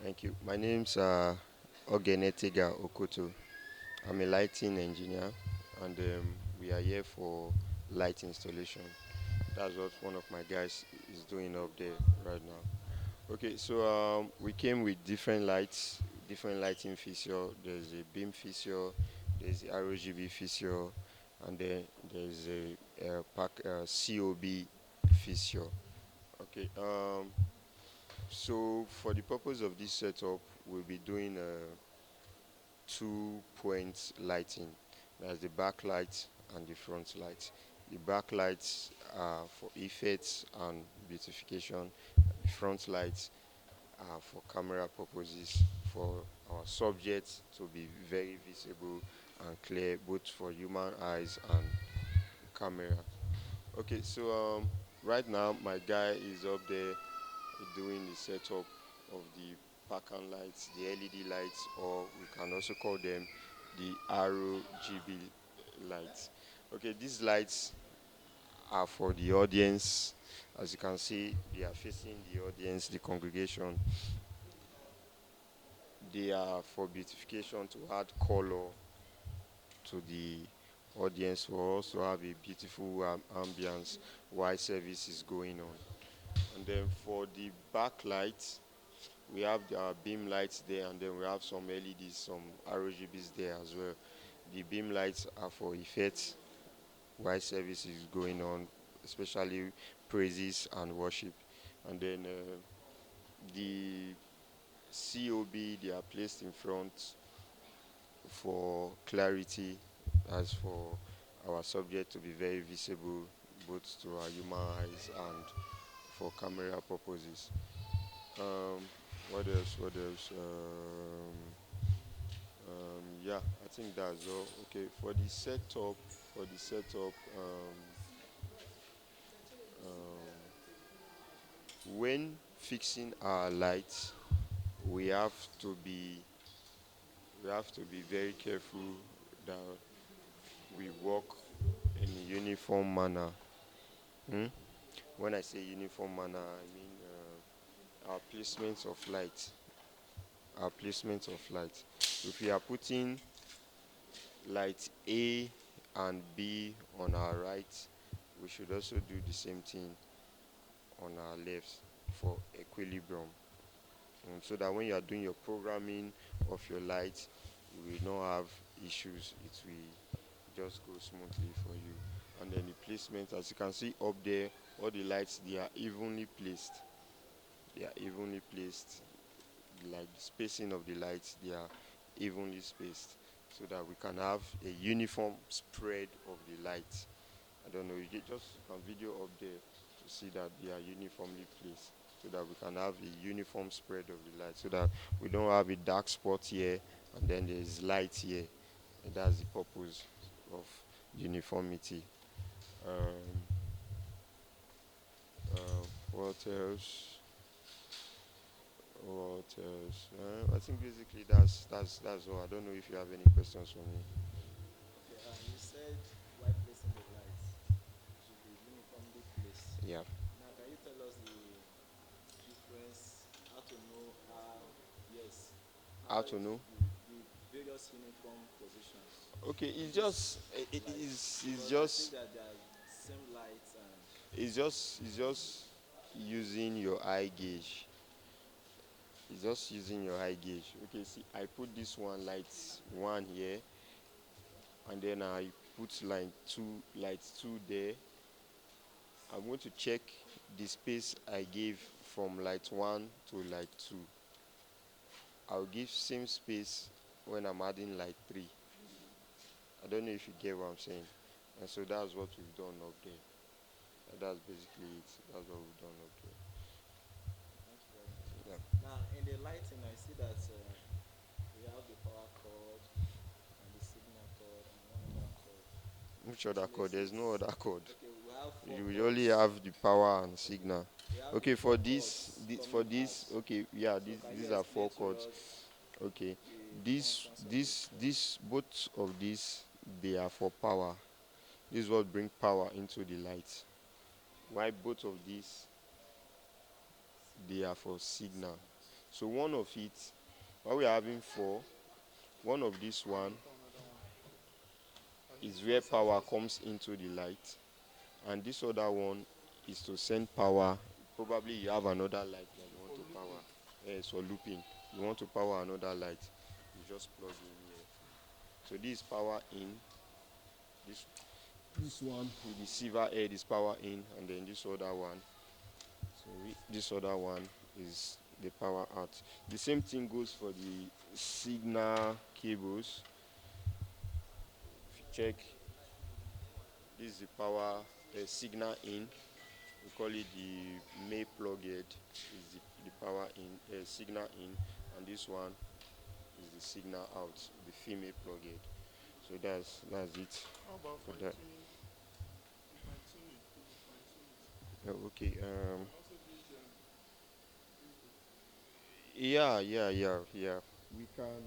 Thank you. My name's Ogenetega Okoto. I'm a lighting engineer, and we are here for light installation. That's what one of my guys is doing up there right now. Okay, so we came with different lights, different lighting fixture. There's a beam fixture, there's the RGB fixture, and then there's a COB fixture. Okay, so for the purpose of this setup, we'll be doing 2 points lighting. That's the back light and the front light. The back lights are for effects and beautification. The front lights are for camera purposes, for our subjects to be very visible and clear, both for human eyes and camera. Okay, so right now my guy is up there doing the setup of the pattern lights, the LED lights, or we can also call them the RGB lights. Okay, these lights are for the audience. As you can see, they are facing the audience, the congregation. They are for beautification to add color to the audience. We also have a beautiful ambience while service is going on. And then for the backlight, we have the beam lights there, and then we have some LEDs, some RGBs there as well. The beam lights are for effects while service is going on, especially praises and worship. And then the COB, they are placed in front for clarity, as for our subject to be very visible both to our human eyes and for camera purposes. Um, what else? What else? Yeah, I think that's all. Okay, for the setup, when fixing our lights, we have to be we have to be very careful that we work in a uniform manner. Hmm? When I say uniform manner, I mean our placement of light. Our placement of light. If we are putting light A and B on our right, we should also do the same thing on our left for equilibrium. So that when you are doing your programming of your light, you will not have issues. It will just go smoothly for you. And then the placement, as you can see up there, all the lights, they are evenly placed. They are evenly placed. Like the spacing of the lights, they are evenly spaced so that we can have a uniform spread of the light. I don't know, you can video up there to see that they are uniformly placed so that we can have a uniform spread of the light so that we don't have a dark spot here and then there's light here. And that's the purpose of uniformity. Um, what else? What else? I think basically that's all. I don't know if you have any questions for me. Okay, you said while placing the lights should be uniformly placed. Yeah. Now, can you tell us the difference, how to know how, yes, How how to know? the various uniform positions Okay, of it's this just it light? is it's Because I see just that there are same lights and it's just using your eye gauge. It's just using your eye gauge. Okay, see, I put this one light one here, and then I put light two there. I'm going to check the space I gave from light one to light two. I'll give same space when I'm adding light three. I don't know if you get what I'm saying. And so that's what we've done up there. And that's basically it. That's what we've done up there. thank you very much. Yeah. Now, in the lighting, I see that we have the power cord and the signal cord and one other cord, Which which other code? makes There's it no other code. okay. We have four You will only cords. have the power and Okay, signal. we have the Okay, four cords for coming this, out. okay, yeah, So can you these are explain four to chords. us Okay, the functions of these cords? this, both of these, they are for power. This is what bring power into the light. Why both of these, they are for signal. So one of it, while we're having four, one of this one is where power comes into the light, and this other one is to send power. Probably you have another light that you want to power. Yes, for looping. You want to power another light, you just plug in here. So this is power in. This one with the silver head is power in, and then this other one. So this other one is the power out. The same thing goes for the signal cables. If you check, this is the power signal in. We call it the May plug head. Is the power in signal in, and this one is the signal out, the female plug head. So that's it. How about for fine that. tuning? Fine tuning. Could you fine tune it? Okay. And also this input. Yeah. We can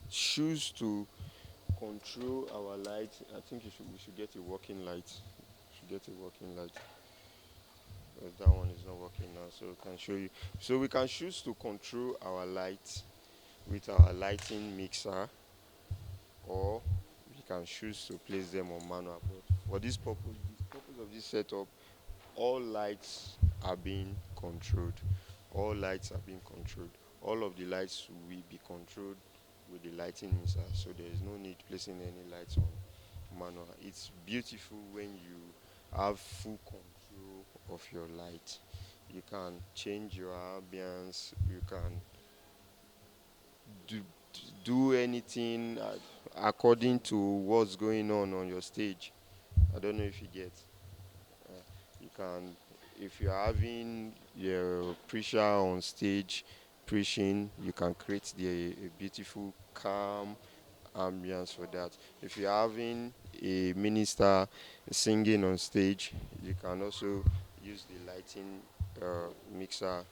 choose to control our light. I think we should get a working light. But that one is not working now, so we can show you. So we can choose to control our light with our lighting mixer, or we can choose to place them on manual. But for this purpose, the purpose of this setup, all lights are being controlled. All lights are being controlled. All of the lights will be controlled with the lighting mixer, so there is no need placing any lights on manual. It's beautiful when you have full control of your light. You can change your ambience. You can do, do anything according to what's going on your stage. I don't know if you get. You can, if you're having your preacher on stage preaching, you can create a beautiful, calm ambience for that. If you're having a minister singing on stage, you can also use the lighting mixer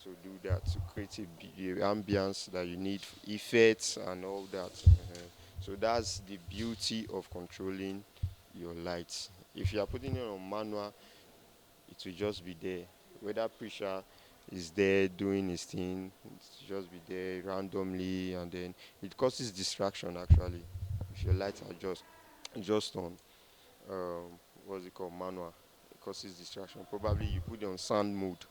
to do that, to create a ambience that you need, effects and all that. So that's the beauty of controlling your lights. If you are putting it on manual, it will just be there. Whether preacher is there doing his thing, it will just be there randomly, and then it causes distraction actually. If your lights are just on what's it called, manual, it causes distraction. Probably you put it on sound mode,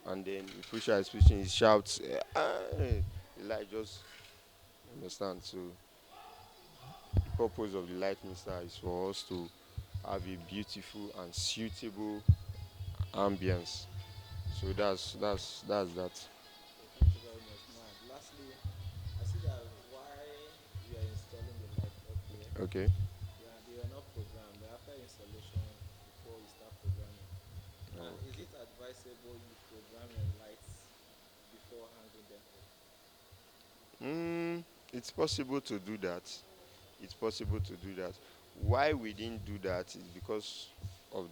and then the preacher is preaching, he shouts, the light just understand. So the purpose of the light mixer is for us to have a beautiful and suitable ambience. So that's that. Okay, thank you very much. Now, lastly, I see that why we are installing the light up here, Okay. they were not programmed. But after installation, before you start programming. Now, is Okay. it advisable you program your lights before hanging them up? Mm, it's possible to do that. It's possible to do that. Why we didn't do that is because of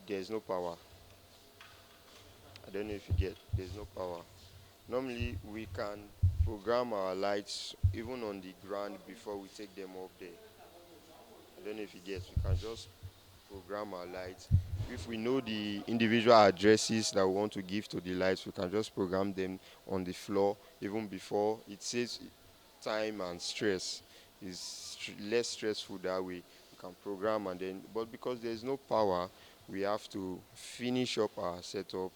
there's no power. I don't know if you get. There's no power. Normally we can program our lights even on the ground before we take them up there. I don't know if you get. We can just program our lights. If we know the individual addresses that we want to give to the lights, we can just program them on the floor even before. It saves time and stress. It's less stressful that way. We can program, and then, but because there is no power, we have to finish up our setup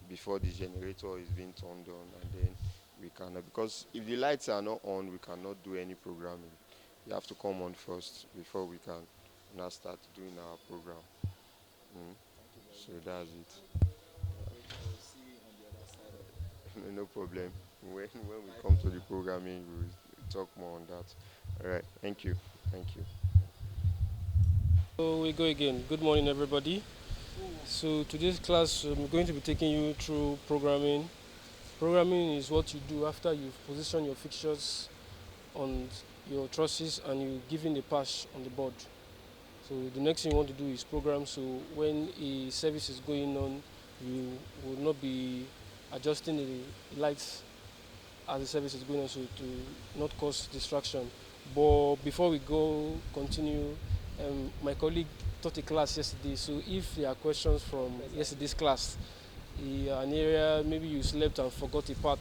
before the generator is being turned on, and then we can, because if the lights are not on, we cannot do any programming. You have to come on first before we can now start doing our program. Mm. Thank you very So much. that's it. Okay, I will see you on the other side of No problem. When we Bye come for to the now. programming, we will talk more on that. All right. Thank you. Thank you. So we go again. Good morning, everybody. So today's class, I'm going to be taking you through programming. Programming is what you do after you've positioned your fixtures on your trusses and you give in the patch on the board. So the next thing you want to do is program. So when a service is going on, you will not be adjusting the lights as the service is going on, so to not cause distraction. But before we go continue, my colleague taught a class yesterday, so if there are questions from yesterday's class, an area, maybe you slept and forgot a part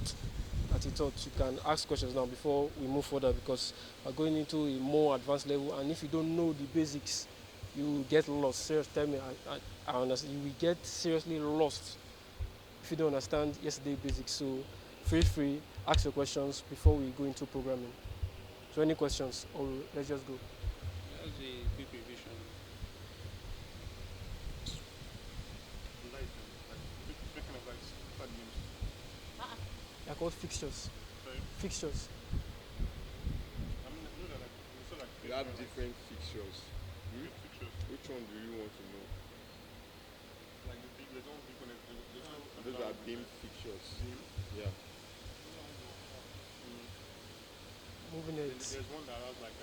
that you thought, you can ask questions now before we move further, because we're going into a more advanced level, and if you don't know the basics, you will get lost. Serious, tell me, I understand. You will get seriously lost if you don't understand yesterday basics. So feel free, ask your questions before we go into programming. So any questions, or let's just go. Just a quick revision. Light like different kind of lights. What are the names? They're called fixtures. Sorry? Fixtures. I mean, I know that like you saw like We have different fixtures. fixtures. Which one do you want to know? Like the big, there's one big one. There's one. Those are beam fixtures. Yeah. Moving Then heads. there's one that has like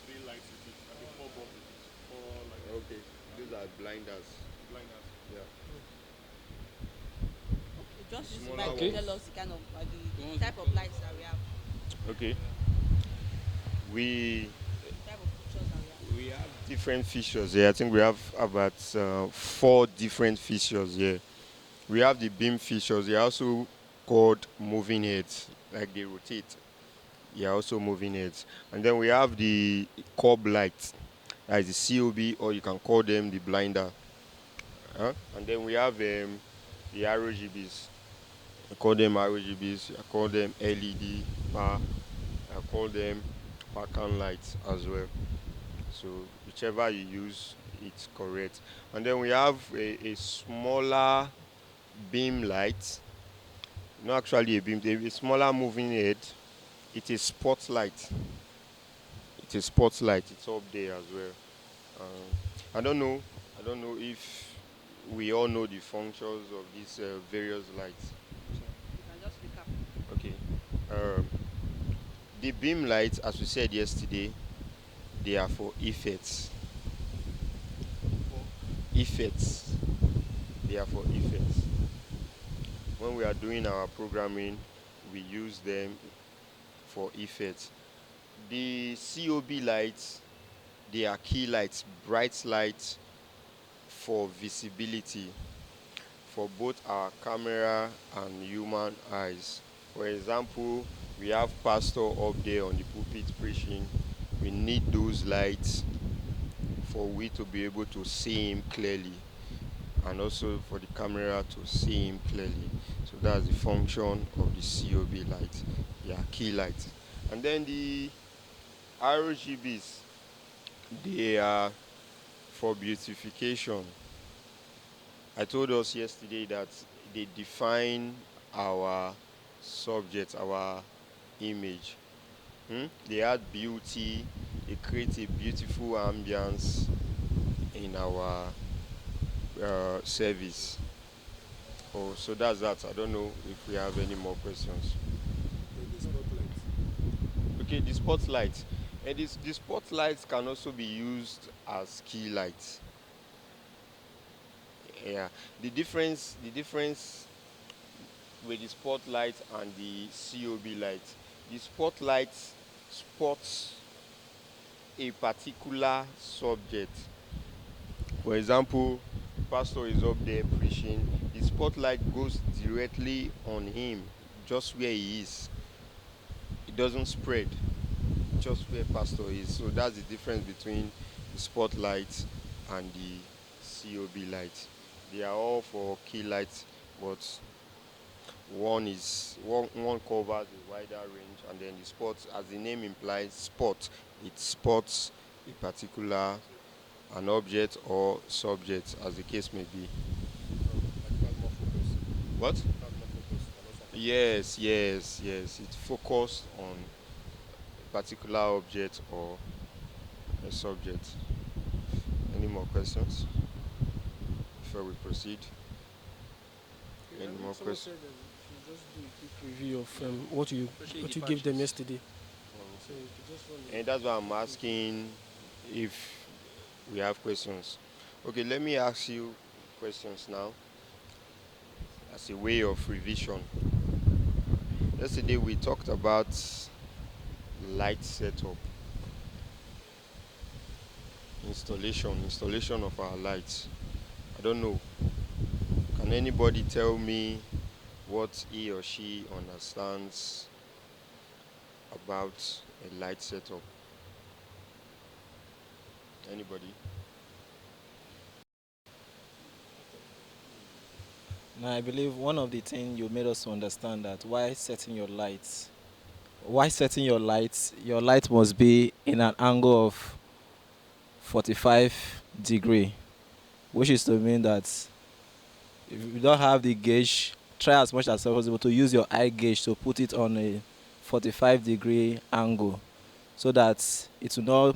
three lights with it, like a four bulb with it, four like Okay. Those are blinders. blinders. Yeah. Just use the Smaller mic Okay. to tell us the kind of The ones the type of lights that we have, Okay. We the type of pictures that we have. have different features here. I think we have about 4 different features here. We have the beam features. They are also called moving heads, like they rotate. They are also moving heads. And then we have the curb lights, that is the COB, or you can call them the blinder. And then we have the ROGBs. I call them ROGBs. I call them LED power. I call them park lights as well. So whichever you use, it's correct. And then we have a smaller beam light. Not actually a beam, a smaller moving head. It's a spotlight. It's a spotlight. It's up there as well. I don't know. I don't know if we all know the functions of these various lights. You can just recap. Okay. Um, the beam lights, as we said yesterday, they are for effects. Effects. They are for effects. When we are doing our programming, we use them for effects. The COB lights, they are key lights, bright lights for visibility for both our camera and human eyes. For example, we have pastor up there on the pulpit preaching. We need those lights for we to be able to see him clearly, and also for the camera to see him clearly. So that's the function of the COB light. They are key lights. And then the RGBs, they are for beautification. I told us yesterday that they define our subject, our image. They add beauty, they create a beautiful ambience in our service. Oh, so that's that. I don't know if we have any more questions. Okay, the spotlight. And the spotlights can also be used as key lights. Yeah. The difference with the spotlight and the COB light. The spotlight spots a particular subject. For example, the pastor is up there preaching. The spotlight goes directly on him, just where he is. It doesn't spread, just where pastor is. So that's the difference between the spotlight and the COB light. They are all for key lights, but one covers a wider range, and then the spot, as the name implies, spot. It spots a particular an object or subject, as the case may be. What? Yes. It focused on a particular object or a subject. Any more questions before we proceed? Any more Someone questions? said that you should just do a quick review of what you Especially the gave them patches. yesterday. So you could just run And that's why I'm asking if we have questions. Okay, let me ask you questions now as a way of revision. Yesterday we talked about light setup, installation of our lights. I don't know. Can Can anybody tell me what he or she understands about a light setup? Anybody? Now, I believe one of the things you made us to understand that your light must be in an angle of 45 degree, which is to mean that if you don't have the gauge, try as much as possible to use your eye gauge to put it on a 45-degree angle so that it will not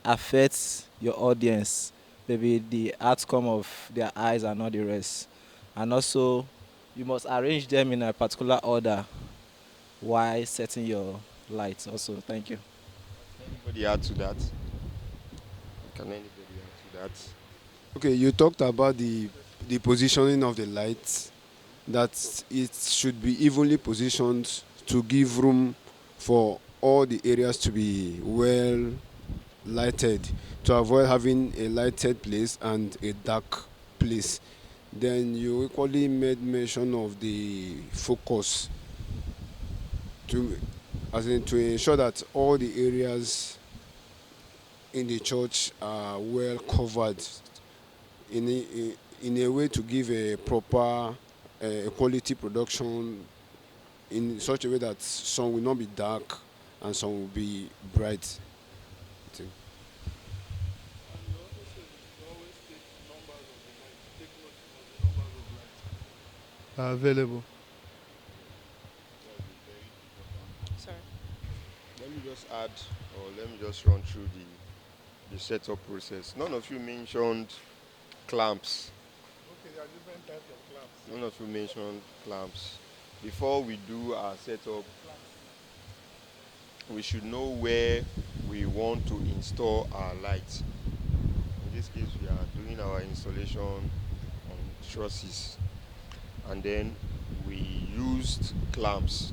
affect your audience, maybe the outcome of their eyes and not the rest. And also, you must arrange them in a particular order while setting your lights also. Thank you. Anybody add to that? Can anybody add to that? Okay, you talked about the positioning of the lights, that it should be evenly positioned to give room for all the areas to be well lighted, to avoid having a lighted place and a dark place. Then you equally made mention of the focus to, as in, to ensure that all the areas in the church are well covered in a way to give a proper quality production in such a way that some will not be dark and some will be bright. I think. And you also said you should always take numbers of the light. Take note of the numbers of lights are available. That would be very important. Sorry. Let me just add, or let me just run through the setup process. None of you mentioned clamps. Okay, there are different types of clamps. None of you mentioned clamps. Before we do our setup, we should know where we want to install our lights. In this case, we are doing our installation on trusses, and then we used clamps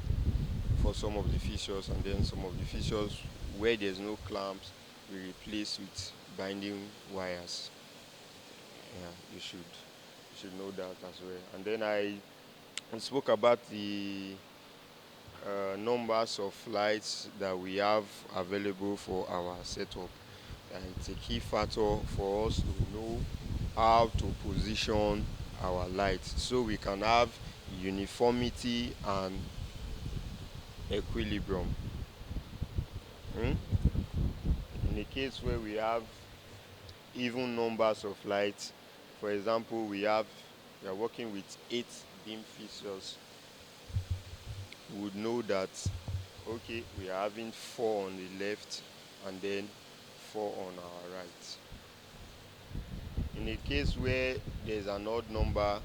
for some of the fixtures, and then some of the fixtures where there's no clamps we replace with binding wires. Yeah, you should know that as well. And then I spoke about the numbers of lights that we have available for our setup. And it's a key factor for us to know how to position our lights so we can have uniformity and equilibrium. In a case where we have even numbers of lights, for example, we are working with 8 beam fixtures, we would know that okay, we are having 4 on the left and then 4 on our right. In a case where there's an odd number,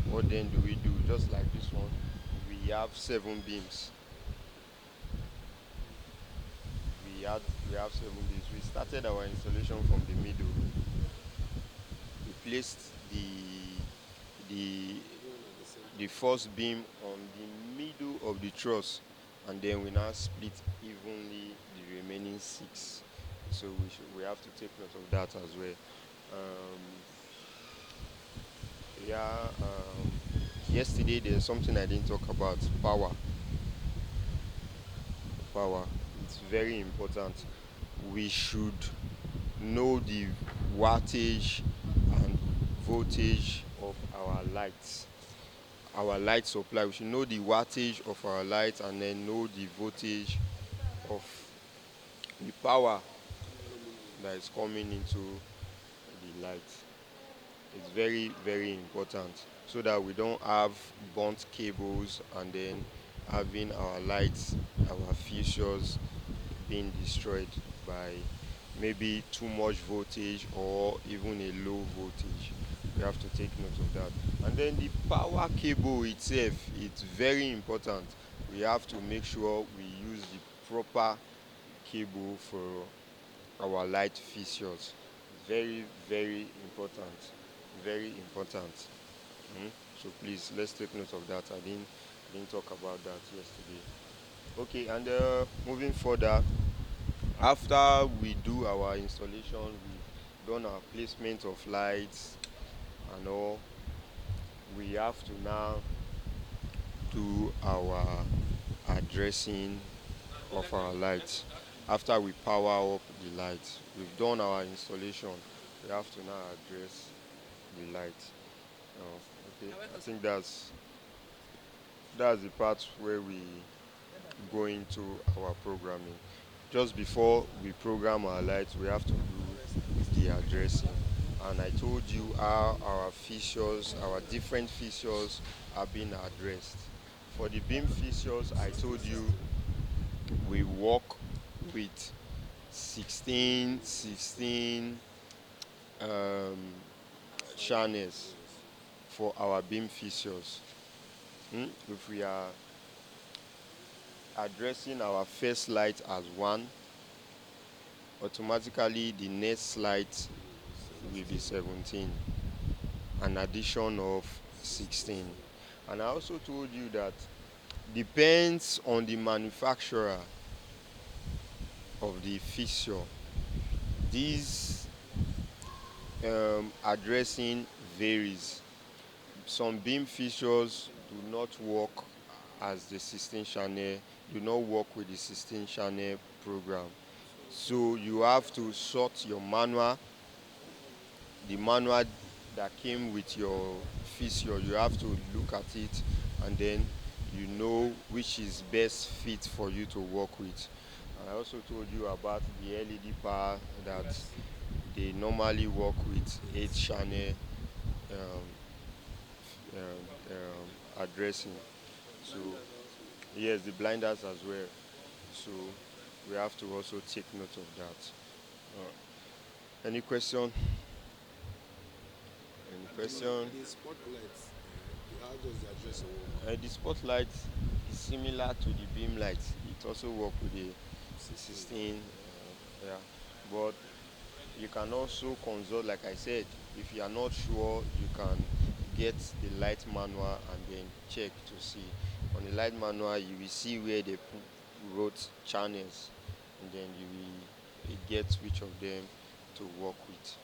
what then do we do? Just like this one, we have 7 beams. We have 7 beams. We started our installation from the middle. We placed the first beam on the middle of the truss, and then we now split evenly the remaining 6. So we have to take note of that as well. Yesterday there's something I didn't talk about: power. Power. It's very important. We should know the wattage and voltage of our lights. Our light supply. We should know the wattage of our lights and then know the voltage of the power that is coming into the light. It's very, very important so that we don't have burnt cables and then having our lights, our fixtures being destroyed by maybe too much voltage or even a low voltage. We have to take note of that. And then the power cable itself, it's very important. We have to make sure we use the proper cable for our light fixtures. Very, very important. Very important. So please, let's take note of that. I didn't talk about that yesterday. Okay, and moving further, after we do our installation, we've done our placement of lights and all. we have to now do our addressing of our lights. After we power up the lights, we've done our installation. We have to now address the light. Okay, I think that's the part where we go into our programming. Just before we program our lights, we have to do the addressing. And I told you how our fixtures, our different fixtures are being addressed. For the beam fixtures, I told you we work with 16 channels for our beam fixtures. If we are addressing our first light as 1, automatically the next light will be 17, an addition of 16. And I also told you that depends on the manufacturer of the fixture. This addressing varies. Some beam fixtures do not work as the 16 channel, do not work with the 16 channel program. So you have to sort your manual, the manual that came with your fixture. You have to look at it, and then you know which is best fit for you to work with. And I also told you about the LED power that they normally work with 8 channel um, addressing. So yes, the blinders as well. So we have to also take note of that. Any question? Any question? The spotlights, how does the address work? The spotlight is similar to the beam light. It also works with the 16. Yeah, but you can also consult, like I said, if you are not sure, you can get the light manual and then check to see. On the light manual, you will see where they wrote channels, and then you will get which of them to work with.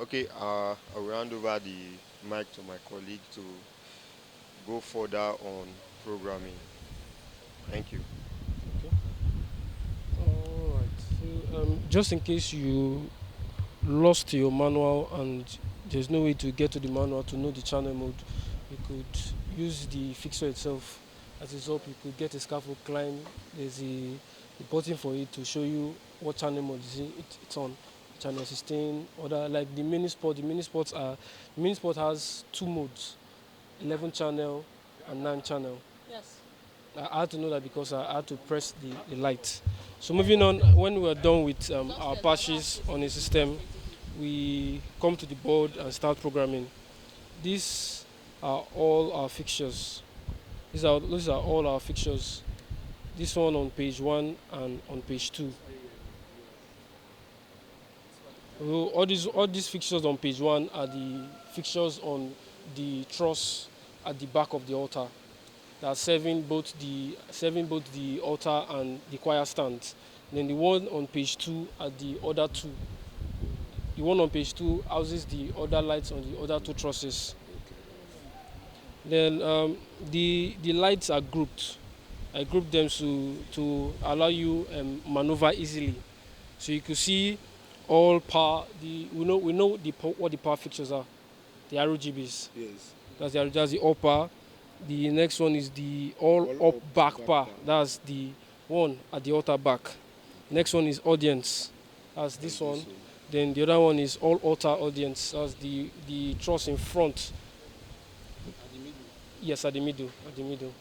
Okay, I will hand over the mic to my colleague to go further on programming. Thank you. Alright. So just in case you lost your manual and there's no way to get to the manual to know the channel mode, you could use the fixture itself. As it's up, you could get a scaffold climb. There's a button for it to show you what channel mode it's on. Channel 16, other like the mini sport. The mini sport has 2 modes, 11 channel and 9 channel. Yes. I had to know that because I had to press the light. So moving on, when we are done with our patches on the system, we come to the board and start programming. These are all our fixtures. These are all our fixtures. This one on page 1 and on page 2. So all these fixtures on page 1 are the fixtures on the truss at the back of the altar that are serving both the altar and the choir stand. Then the one on page 2 are the other 2. The one on page 2 houses the other lights on the other 2 trusses. Then the lights are grouped. I grouped them to allow you maneuver easily. So you can see all power. We know what the power fixtures are. The ROGBs. Yes. That's the upper. The next one is the all up back power. That's the one at the altar back. Next one is audience. That's this one. Then the other one is all altar audience. That's the truss in front. At the middle. Yes, at the middle.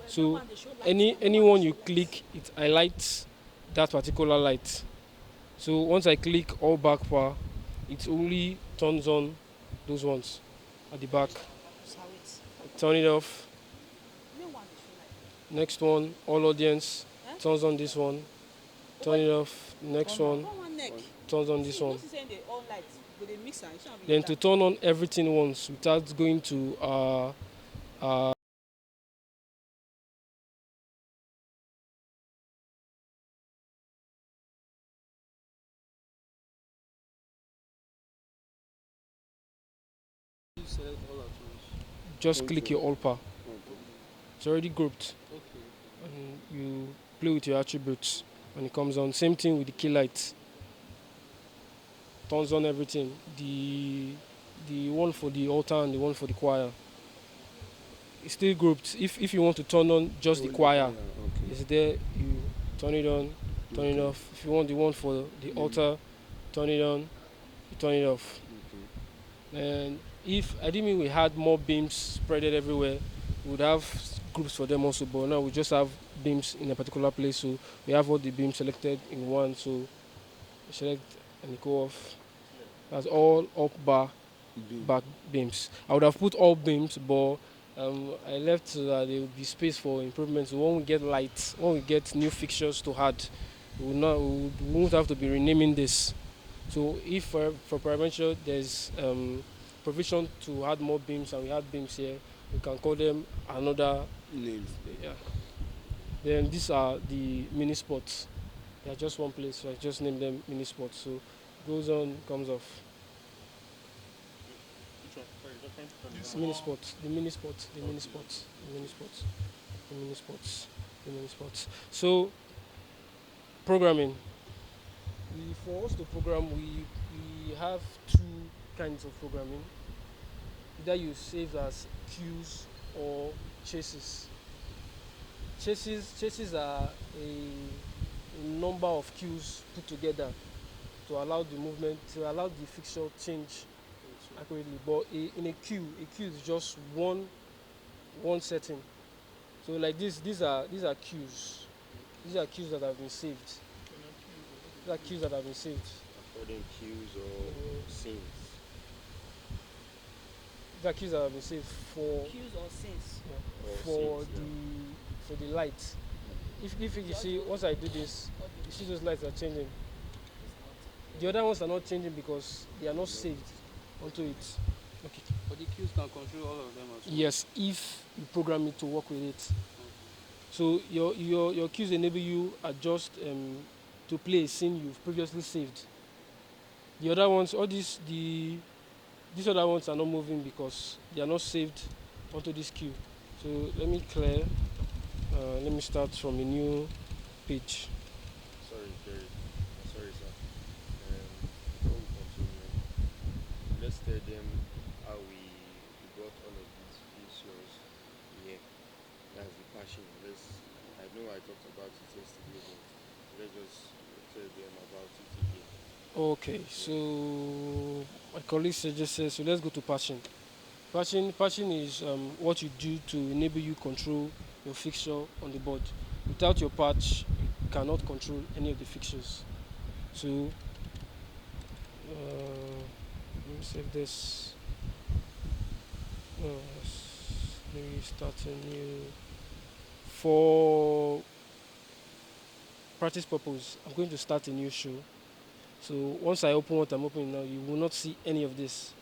So anyone you click, it highlights that particular light. So once I click all back power, it only turns on those ones at the back. Turn it off. Next one, all audience, turns on this one. Turn it off. Next one, turns on this one. Then to turn on everything once without going to Select all at once. just click your all par. Okay. It's already grouped, and you play with your attributes when it comes on. Same thing with the key light. Turns on everything. The one for the altar and the one for the choir. It's still grouped. If you want to turn on just the choir, Okay. it's there. You turn it on, turn it Okay. off. If you want the one for the altar, turn it on, you turn it off. Okay. And if I didn't mean we had more beams spreaded everywhere, we would have groups for them also. But now we just have beams in a particular place, so we have all the beams selected in one. So you select and you go off. That's all up bar back beams. I would have put all beams, but I left so that there will be space for improvements. So when we get lights, when we get new fixtures to add, we won't have to be renaming this. So if for prevention there's provision to add more beams and we add beams here, we can call them another Name. yeah. Then these are the mini spots. They are just one place, so I just name them mini spots. So goes on, comes off. Which one? Sorry, just trying to find It's the mini one. spots, the mini spots, the mini spots, the mini spots, the mini spots, the mini spots. So programming. For us to program, we have two kinds of programming. Either you save as queues or chases. Chases are a number of queues put together to allow the movement, to allow the fixture change accurately. But in a queue is just one setting. So like this, these are queues. These are queues that have been saved. These are queues that have been saved. According cues or scenes. These are queues that have been saved for Cues or scenes. Or for scenes, the light. If you see, once I do this, you see those lights are changing. The other ones are not changing because they are not saved onto it. Okay. But the queues can control all of them as well. Yes, if you program it to work with it. So your queues enable you adjust to play a scene you've previously saved. The other ones, these other ones are not moving because they are not saved onto this queue. So let me clear. Let me start from a new page. Sorry, Jerry. Sorry, sir. Before we continue, let's tell them how we got all of these issues here. That's the passion. I know I talked about it yesterday, but let's just tell them about it again. Okay, so my colleague suggested, so let's go to patching. Patching is what you do to enable you control your fixture on the board. Without your patch, you cannot control any of the fixtures. So let me save this. Let me start a new. For practice purpose, I'm going to start a new show. So once I open what I'm opening now, you will not see any of this.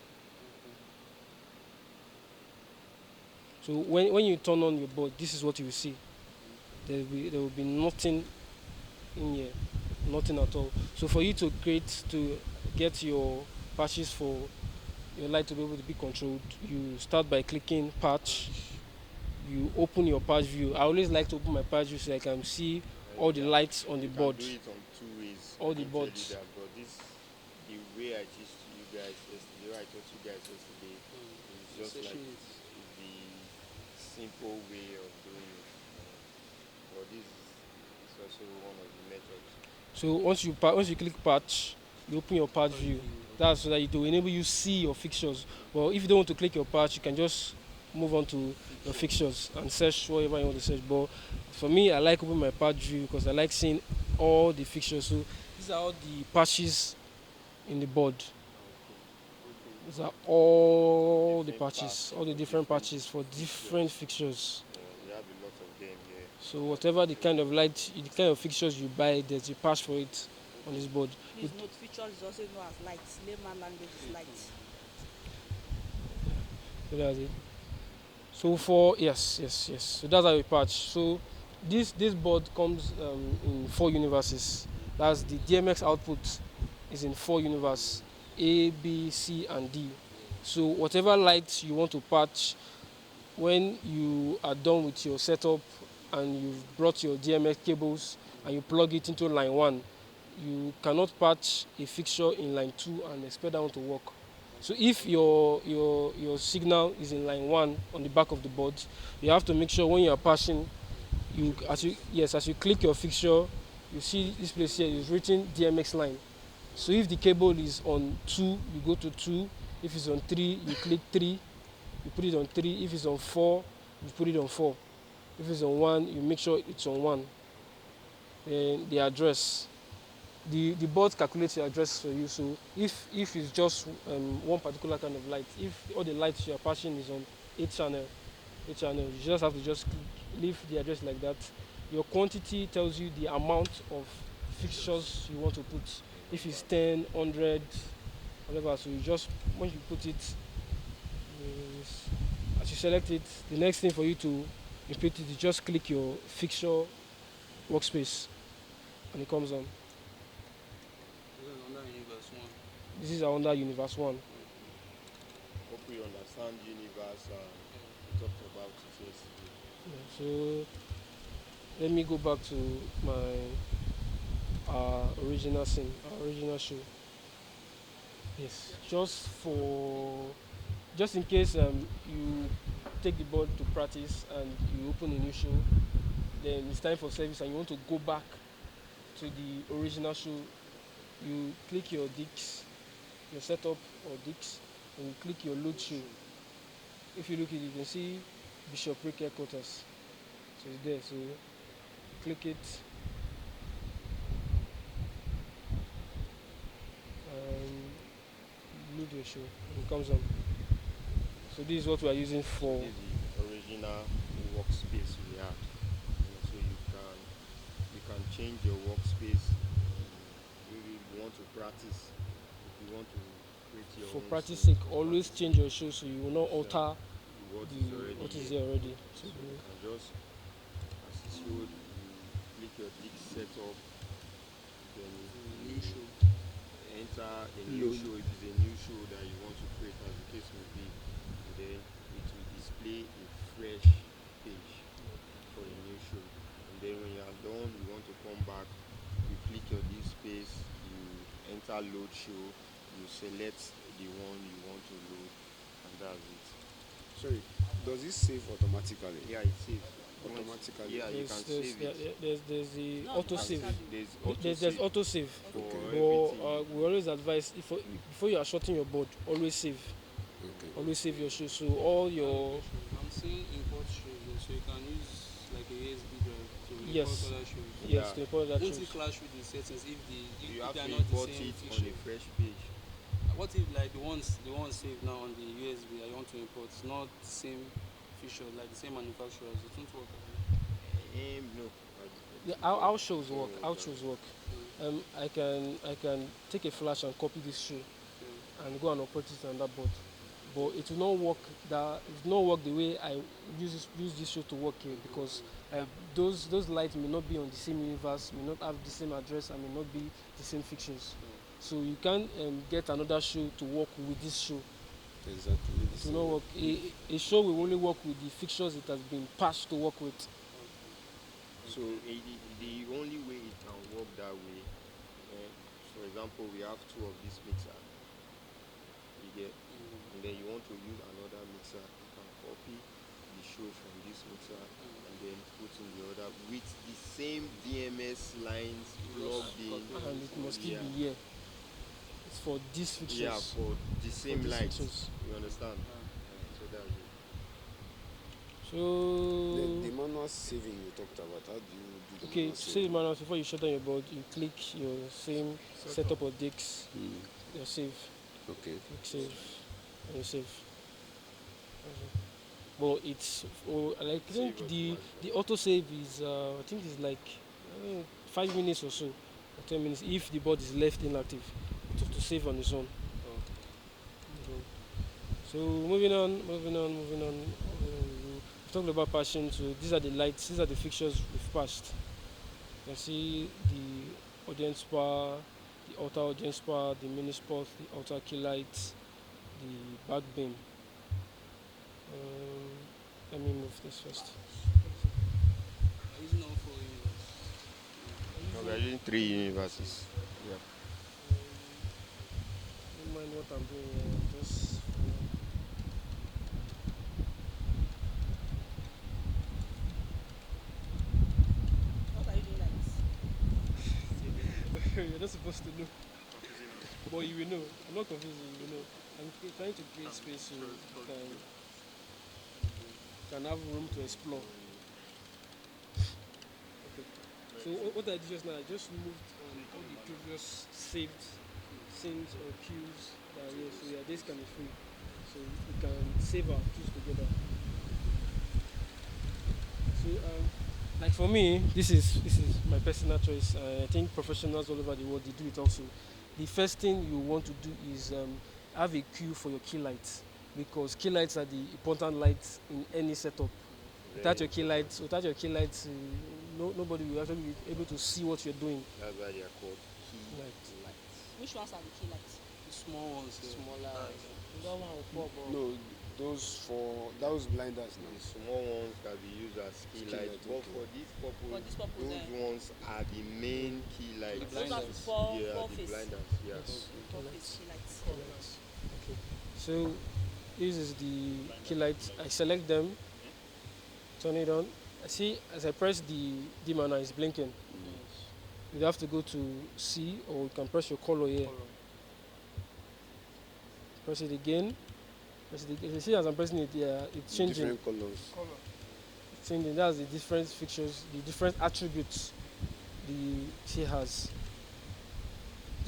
So when you turn on your board, this is what you will see. There will be nothing in here, nothing at all. So for you to get your patches for your light to be able to be controlled, you start by clicking patch. You open your patch view. I always like to open my patch view so I can see all the lights on the board. You can do it on two ways. All I the can tell you boards. that, but the way I teach you guys yesterday, the way I taught you guys yesterday, is just like the simple way of doing it. But this is also one of the methods. So once you click patch, you open your patch view. That's so that it will enable you see your fixtures. Well, if you don't want to click your patch, you can just move on to your fixtures and search whatever you want to search. But for me, I like opening my patch view because I like seeing all the fixtures. So these are all the patches in the board. These are all the patches, all the different patches for different fixtures. We have a lot of them here. So whatever the kind of light, the kind of fixtures you buy, there's a patch for it on this board. Please note, feature is also known as lights. Layman language is lights. So that's it. So for yes. So that's how we patch. So this board comes in 4 universes. That's the DMX output is in 4 universes: A, B, C, and D. So whatever light you want to patch when you are done with your setup and you've brought your DMX cables and you plug it into line 1, you cannot patch a fixture in line 2 and expect that one to work. So if your signal is in line 1 on the back of the board, you have to make sure when you are patching, as you click your fixture, you see this place here is written DMX line. So if the cable is on 2, you go to 2. If it's on 3, you click 3, you put it on 3. If it's on 4, you put it on 4. If it's on 1, you make sure it's on 1. Then the address. The board calculates your address for you. So if it's just one particular kind of light, if all the lights you are passing is on 8 channel, you just have to just leave the address like that. Your quantity tells you the amount of fixtures you want to put. If it's 10, 100, whatever, so you just, when you put it, as you select it, the next thing for you to input it is just click your fixture workspace and it comes on. This is under Universe 1. Hope we understand universe. We talked about it yesterday. Yeah, so let me go back to my original scene, our original show. Yes, just in case you take the board to practice and you open a new show, then it's time for service and you want to go back to the original show, you click your discs, your setup or discs, and you click your load show. If you look at it, you can see Bishopric headquarters. So it's there. So click it. Load your show and it comes on. So this is what we are using for. This is the original workspace we have. So you can change your workspace. Maybe you want to practice. If you want to create your For own practice scene, sake, always change your show so you will not alter what is there already. So you can just, as it showed, you click your disk setup, then you enter a new show. If it's a new show that you want to create, as the case may be, then it will display a fresh page for a new show. And then when you are done, you want to come back, you click your disk space, you enter load show, you select the one you want to load, and that's it. Sorry, does it save automatically? Yeah, it saves Automatically? Yeah, you can save it. There's the auto save. There's auto save. for But everything. we always advise before you are shorting your board, always save. Okay. Always save your show. So all your I'm seeing import shows, so you can use like a USB drive to import Yes. other shows. yes Yeah. to import that Won't shows. it clash with the settings if You if have they are to not the import same it on feature? a fresh page. What if like the ones saved now on the USB that you want to import, it's not the same feature, like the same manufacturers, it won't work. No. Yeah, how shows work? How shows work? Mm. I can take a flash and copy this show Yeah. and go and operate it on that board. But it will not work. It will not work the way I use this show to work here because those lights may not be on the same universe, may not have the same address, and may not be the same fixtures. So you can't get another show to work with this show. Exactly. It will not work. A show will only work with the fixtures it has been patched to work with. So the only way it can work that way, for example, we have two of this mixer. You get, and then you want to use another mixer. You can copy the show from this mixer and then put in the other with the same DMS lines plugged in. And it must still Yeah. be here. It's for these fixtures. Yeah, for the same these lights. fixtures. You understand? So that's it. The So manual saving you talked about, how do you do the okay, manual save saving? manual before you shut down your board. You click your same setup or disks. Your save. Okay. Click save. And you save. But it's like I think the auto save is I think it's like 5 minutes or so, or 10 minutes if the board is left inactive to save on its own. So moving on. We talked about patching. So these are the lights. These are the fixtures we've patched. You can see the audience bar, the outer audience bar, the mini spot, the outer key lights, the back beam. Let me move this first. I'm using all four universe. No, we are using 3 universes. Yeah. Don't mind what I'm doing here. Just What are you doing like this? you're not supposed to know, but you will know. I'm not confusing. You will know. I'm trying to create space so you can have room to explore. Okay. So what I did just now, I just moved on all the previous saved scenes or cues that are here. So yeah, this can be free. So we can save our cues together. So like for me, this is my personal choice. I think professionals all over the world they do it also. The first thing you want to do is have a cue for your key lights because key lights are the important lights in any setup. Without your key lights, nobody will actually be able to see what you're doing. That's why they are called key Right. lights. Which ones are the key lights? The small ones, yeah. Smaller. You don't want to pour, but No, those blinders now. The small ones can be used as key Key lights, light, but okay. for this purpose, for this purpose, those ones are the main key lights. The those are the blinders. four Yeah, four the face. blinders. Yes. Four face key lights. Okay. So this is the key light. I select them, turn it on. I see as I press the dimmer now, it's blinking. You have to go to C or you can press your color here. Press it again. Press it again. You see as I'm pressing it, yeah, it's changing. Different colors. It's changing. That's the different fixtures, the different attributes she has.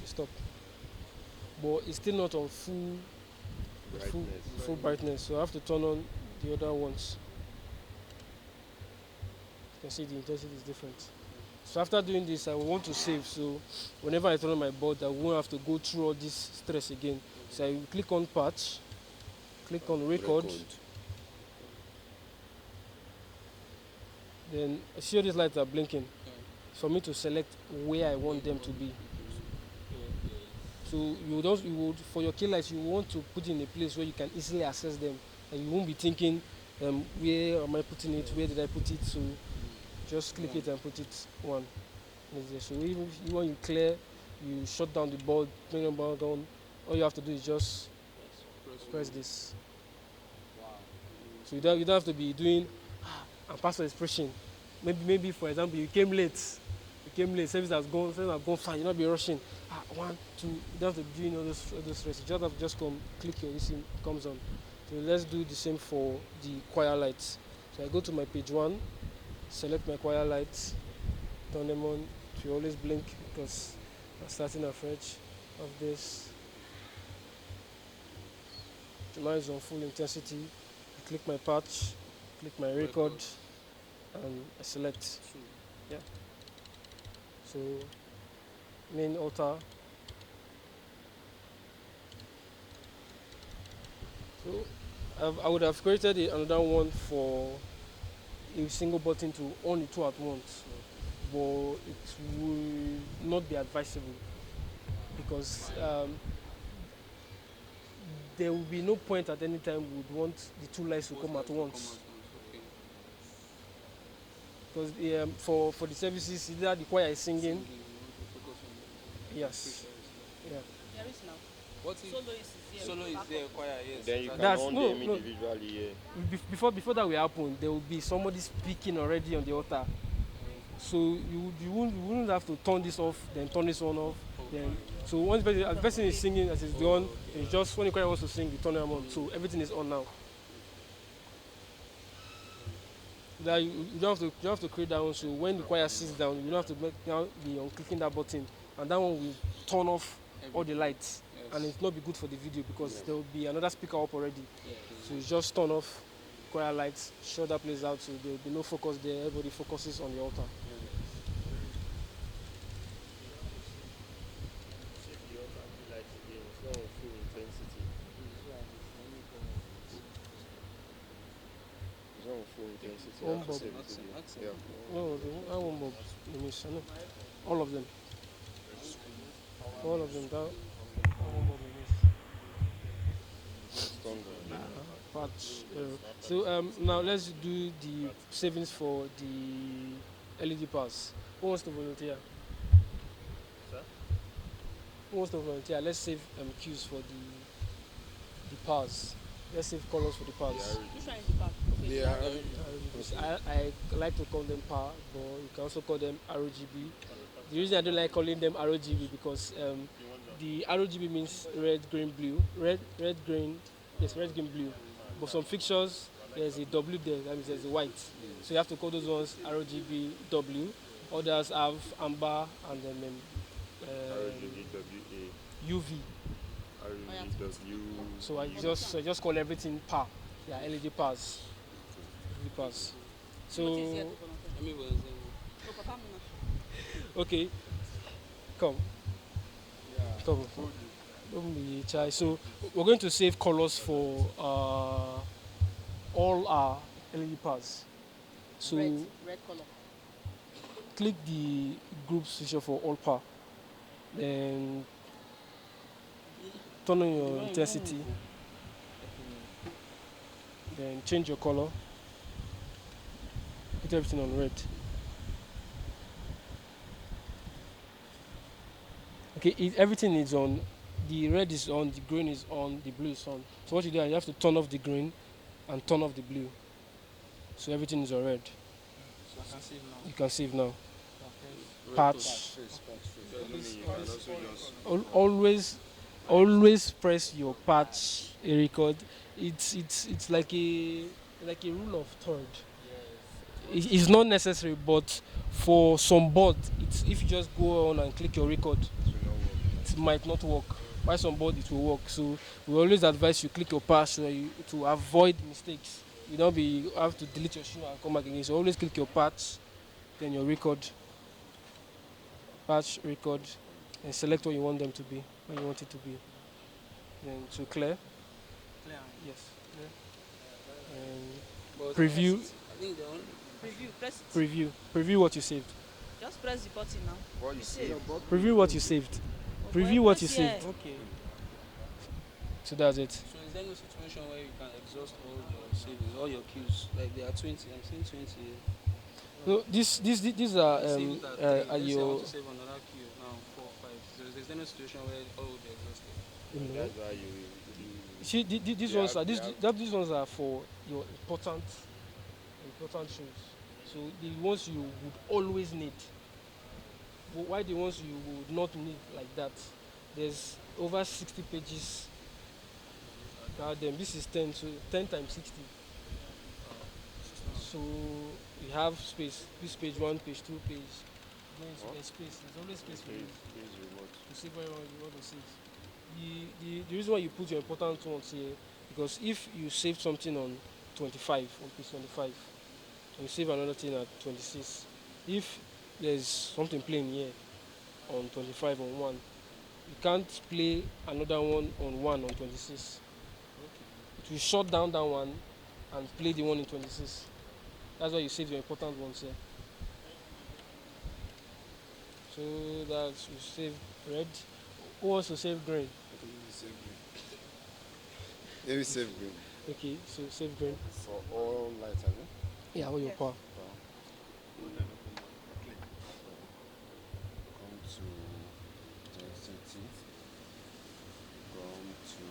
To stop. But it's still not on full Brightness. brightness. So I have to turn on the other ones. You can see the intensity is different. So after doing this, I will want to save. So whenever I turn on my board, I won't have to go through all this stress again. So I will click on patch, click on record. Then I see all these lights are blinking. For me to select where I want them to be. So you would for your key lights you want to put in a place where you can easily access them, and you won't be thinking, where am I putting it? Where did I put it? So just click it and put it one. So even when you clear, you shut down the board, bring the board down. All you have to do is just press this. So you don't have to be doing and password expression. Maybe for example you came late, service has gone fine. You not be rushing. 1, 2. You don't have to be doing all those stress. You just have to just come click your this thing comes on. So let's do the same for the choir lights. So I go to my page 1, select my choir lights, turn them on. It will always blink because I'm starting afresh of this. Mine is on full intensity. I click my patch, click my record, and I select. Yeah. So main altar. So I would have created another one for a single button to on the two at once, but it will not be advisable because there will be no point at any time we would want the two lights to come at once. Because for the services, either the choir is singing. Yes. Yeah. There is now. What if Solo is here. solo is there, choir, yes. Then you can That's- on no, them no. individually. Yeah. Before that will happen, there will be somebody speaking already on the altar. So you wouldn't have to turn this off, then turn this one off. Then so once the person is singing as it's done, it's just when the choir wants to sing, you turn them on. So everything is on now. That you don't have to create that one. So when the choir sits down, you don't have to be on clicking that button, and that one will turn off all the lights, and it's not be good for the video because there will be another speaker up already. So you just turn off choir lights, shut that place out, so there will be no focus there. Everybody focuses on the altar. Check the altar light again. It's not on full intensity. It's not on full intensity. One I have to bulb. save it again. Yeah. I won't bob. Let me see. All of them. All of them. That. I won't bob. Patch error. So now let's do the savings for the LED pass. Who wants to volunteer? Who wants to volunteer? Let's save cues for the pass. Let's save colors for the pass. Which one is the back? Okay, They the are RGB. I like to call them PAR, but you can also call them RGB. The reason I don't like calling them RGB because the RGB means red, green, blue. Red, green, yes, red, green, blue. But some fixtures, there's a W there, that means there's a white. So you have to call those ones RGB W. Others have amber and then UV. So I just call everything PAR. Yeah, LED pass. LED pass. What is here So to volunteer? Let me volunteer. No, Papa Muna. okay, come. Come. Don't be shy. So we're going to save colors for all our LED pass. So Red color. click the group switcher for all power. Then turn on your intensity. Then change your color. Put everything on red. Okay, everything is on. The red is on, the green is on, the blue is on. So what you do is you have to turn off the green and turn off the blue. So everything is on red. So I can save now. You can save now. Okay. Patch. Always press your patch record. It's like a rule of third. It's not necessary, but for some board, if you just go on and click your record, it might not work. By some board it will work. So we always advise you click your patch so that to avoid mistakes. You don't have to delete your shoe and come back again. So always click your patch, then your record, patch record, and select what you want them to be, what you want it to be. Then to clear. Clear. Yes. Clear. And But preview. I think the only Preview. Press it. Preview what you saved. Just press the button now. What you You see? save. Preview what you saved. Oh, Preview boy, what you press here. saved. okay. So that's it. So is there no situation where you can exhaust all your savings, all your queues? Like there are 20. I'm seeing 20 here. No, these are Save it at 3. Let's say I your. want to save another queue now, 4 or 5. So is there no situation where all will be exhausted? That's why you See, these They ones have- are they have- these ones are for your important shows. So the ones you would always need. But why the ones you would not need like that? There's over 60 pages. This is 10, so 10 times 60. So you have space. This page 1, page 2, page. There's space. There's always space for you to save whatever you want to save. The reason why you put your important ones here, because if you save something on 25, on page 25, and you save another thing at 26, if there's something playing here on 25 on 1, you can't play another one on 1 on 26. It will shut down that one and play the one in 26. That's why you save your important ones here. So that's you save red. Who wants to save green? Let me save green. Okay, so save green. For all lights, have you? Yeah, all your Yes. power. Come to density. Come to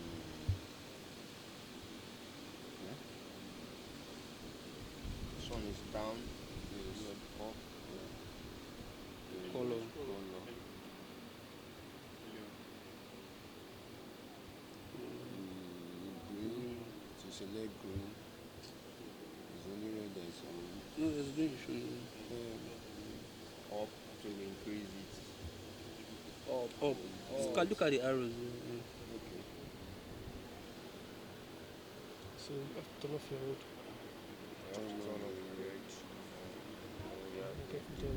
sun is down, yes. up. Color. Green. To select green. It's only red that is on. No, it's green. Showing. Up to increase it. Up. Look at the arrows. Yeah. So you have to turn off your road. Turn on the red. Okay, then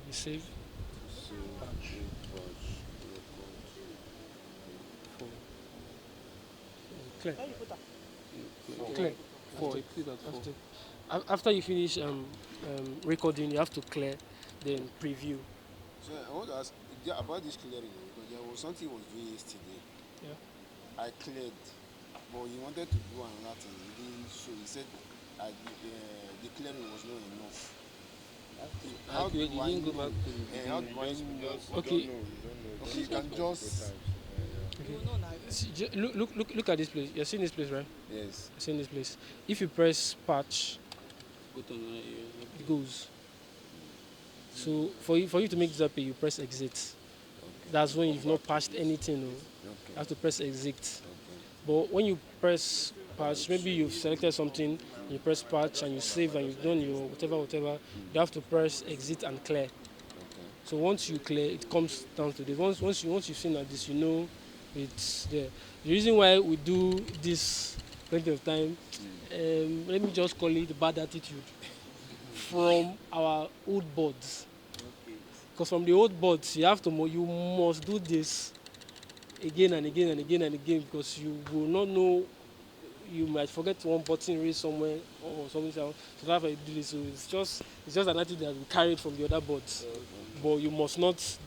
you save Patch. for clear. Where you put that? Clear. For Click that 4. after you finish recording, you have to clear, then preview. So I want to ask about this clearing because there was something I was doing yesterday. Yeah. I cleared. but he wanted to do another thing. He didn't show. He said the clearing was not enough. How Okay, do you I didn't go know? back to the How beginning. do I know? Okay. You don't know. Okay, you can just. You will know now. Look at this place. You're seeing this place, right? Yes. You're seeing this place. If you press patch, Go to another area. it goes. So for you to make this you press exit. That's when you've not patched anything. No? You Okay. have to press exit. Okay. But when you press patch, maybe you've selected something, you press patch and you save and you've done your whatever, you have to press exit and clear. Okay. So once you clear, it comes down to this. Once you've seen like this, you know it's there. The reason why we do this plenty of time, let me just call it bad attitude from our old boards. Because from the old boards, you must do this again and again and again and again because you will not know. You might forget one button raised somewhere or something. So that's why you do this. So it's just an attitude that we carried from the other boards. But you must not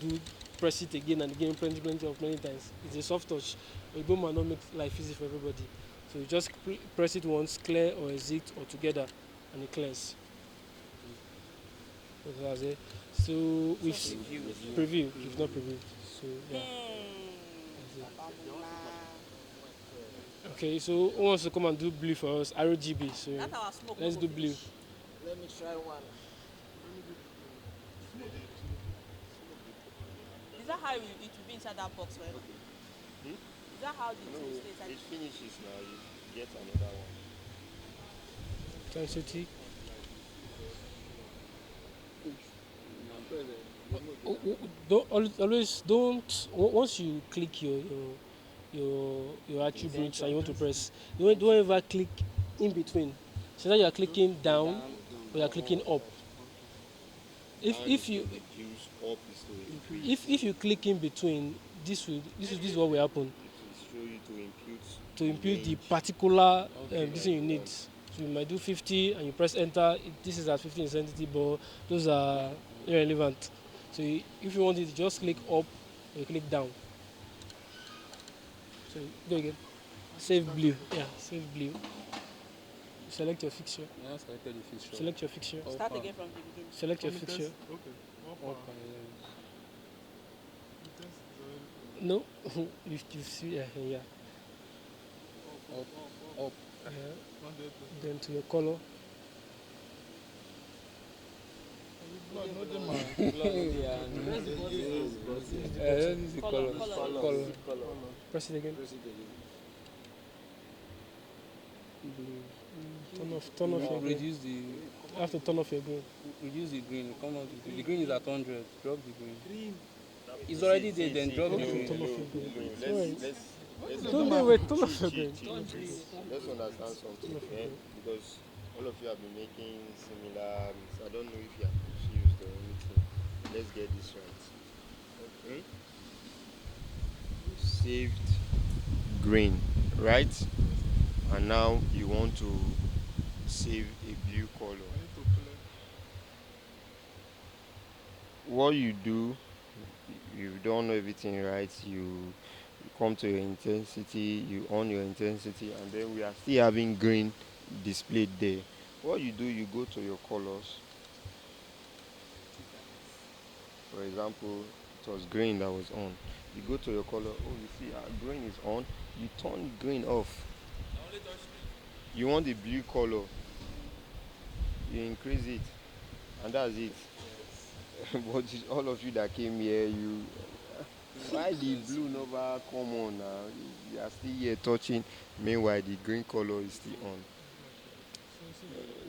press it again and again plenty of many times. It's a soft touch. A boom might not make life easy for everybody. So you just press it once, clear or exit or together, and it clears. So that's it. So we've preview. We've not previewed. So yeah. Okay. So who wants to come and do blue for us? RGB. So That our smoke. let's no do go blue. finish. Let me try one. Is that how it will be inside that box, right? Is that how the thing will stay inside? It finishes now. You get another one. Intensity. Always don't. Once you click your attributes and you want to press, don't ever click in between. So that you are clicking down or you are clicking up. If you Reduce up is to increase. if you click in between, this is what will happen It will show you to impute the range. particular this thing you need. So you might do 50 and you press enter. This is at 50 intensity, but those are irrelevant. So if you want it, just click up or you click down. So go again. Save blue. Yeah, save blue. Select your fixture. Yeah, selected the fixture. Select your fixture. Start again from the beginning. Select your fixture. Okay. Up and No, you see, yeah. up. Yeah. Then to your color. Color. Press it again. Turn off your green. Reduce the You have to turn off your green. reduce the green. Come on, the green is at 100. Drop the green. It's already there. Then drop the green. Turn off your green. Let's Don't wait, turn off your green. Let's understand something, because all of you have been making similar. I don't know if you are confused or anything. Let's get this right. Okay. Saved green, right? And now you want to save a blue color. What you do, you don't know everything, right? You come to your intensity, you on your intensity, and then we are still having green displayed there. What you do, you go to your colors. For example, it was green that was on. You go to your color. Oh, you see, green is on. You turn green off. You want the blue color. You increase it, and that's it. But all of you that came here, why the blue never come on now? You are still here touching. Meanwhile, the green color is still on.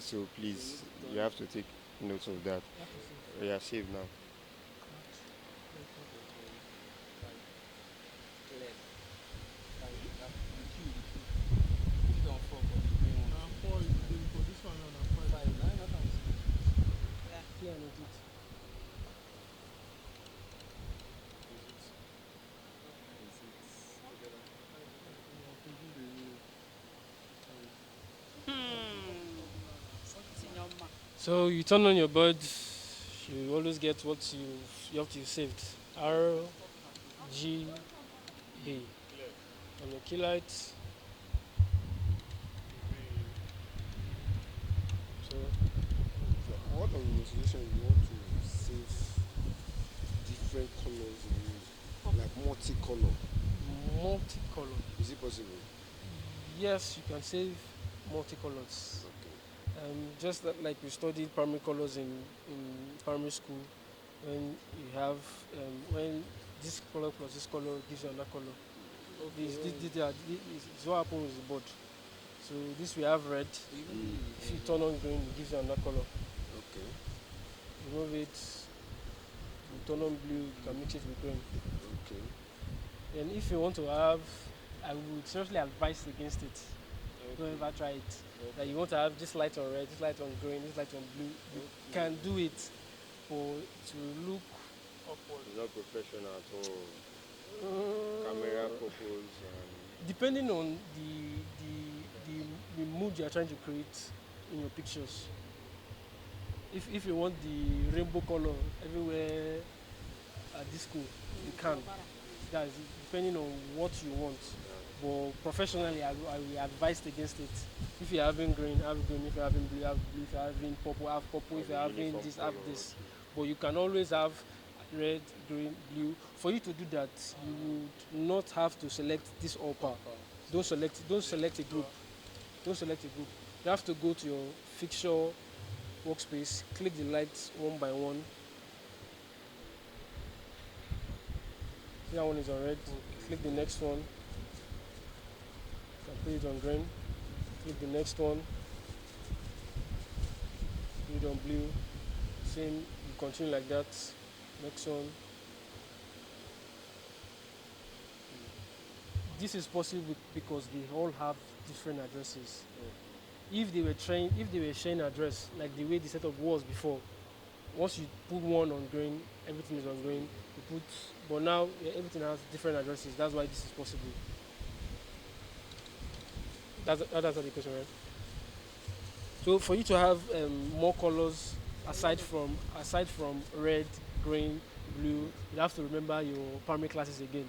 So please, you have to take note of that. We are safe now. So you turn on your board, you always get what you have to saved. R G B. On your key light, consideration you want to save different colors like multicolor. Multicolor. Is it possible? Yes, you can save multicolors. Okay. Just like we studied primary colors in primary school, when you have when this color plus this color gives you another color. This is what happens with the board. So this we have red. If you turn on green, it gives you another color. Okay. Remove it, you turn on blue, you can mix it with green. Okay. And if you want to have, I would seriously advise against it. Don't ever try it. That you want to have this light on red, this light on green, this light on blue. You can do it, but to look It's not professional at all. Camera purpose and depending on the mood you are trying to create in your pictures. If you want the rainbow color everywhere at this school, you can. That's it, depending on what you want. But professionally, I will advise against it. If you're having green, have green. If you're having blue, have blue. If you're having purple, have purple. If you're having this, have this. But you can always have red, green, blue. For you to do that, you would not have to select this upper. Don't select a group. Don't select a group. You have to go to your fixture workspace, click the lights one by one. That one is on red. Click the next one. Put it on green. Click the next one. Put it on blue. Same. You continue like that. Next one. This is possible because they all have different addresses. If they were sharing address like the way the setup was before, once you put one on green, everything is on green. But now everything has different addresses. That's why this is possible. That's the question, right? So for you to have more colors aside from red, green, blue, you have to remember your primary classes again.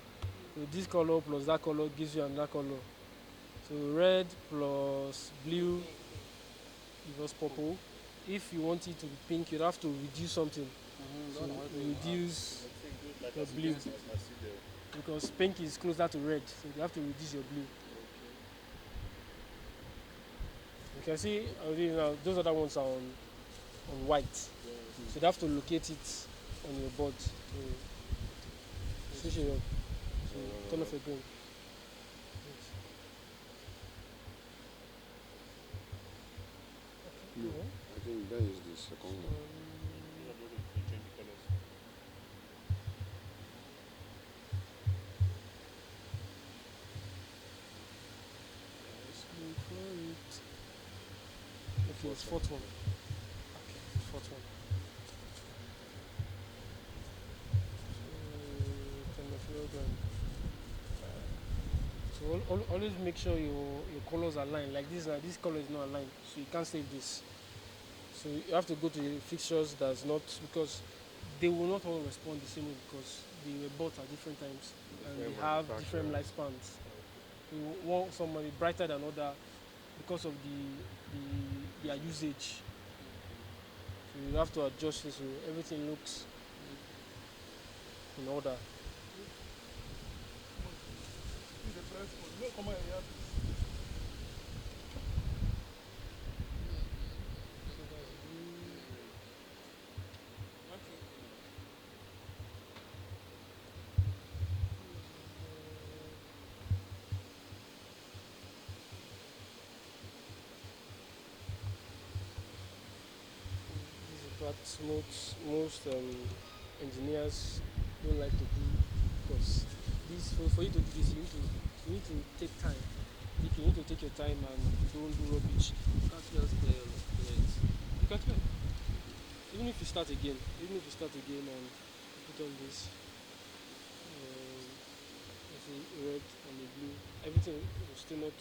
So this color plus that color gives you another color. So red plus blue gives us purple. If you want it to be pink, you'd have to reduce something. So reduce the blue because pink is closer to red, so you have to reduce your blue. You can see already now those other ones are on white, so you have to locate it on your board. Switch it up. So turn off your green. No, I think that is the second one. Let's go for it. Okay, it's fourth one. Okay, it's fourth one. So turn off your green. So always make sure your colors are aligned. Like this color is not aligned, so you can't save this. So you have to go to the fixtures that's not, because they will not all respond the same way because they were bought at different times and they have different lifespans. You want somebody brighter than other because of their usage. So you have to adjust this so everything looks in order. The first one. No, come on, yeah. This is what most engineers don't like to do because this for you to do this you need to take time. You need to take your time and don't do rubbish. You can't just clear it. You can clear. Even if you start again and put on this, let's say red and the blue, everything will still not.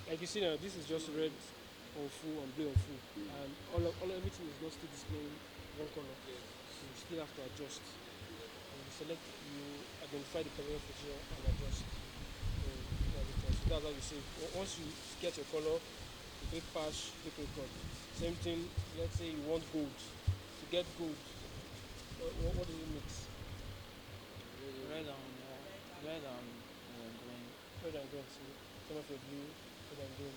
Like you see now, this is just red on full and blue on full, and everything is not still displaying one color. So you still have to adjust. And you identify the color feature and adjust. So that's how you save. Once you get your color, you click patch, click record. Same thing, let's say you want gold to get gold, what do you mix? Red and red and green. Red and green. So turn off your blue, red and green.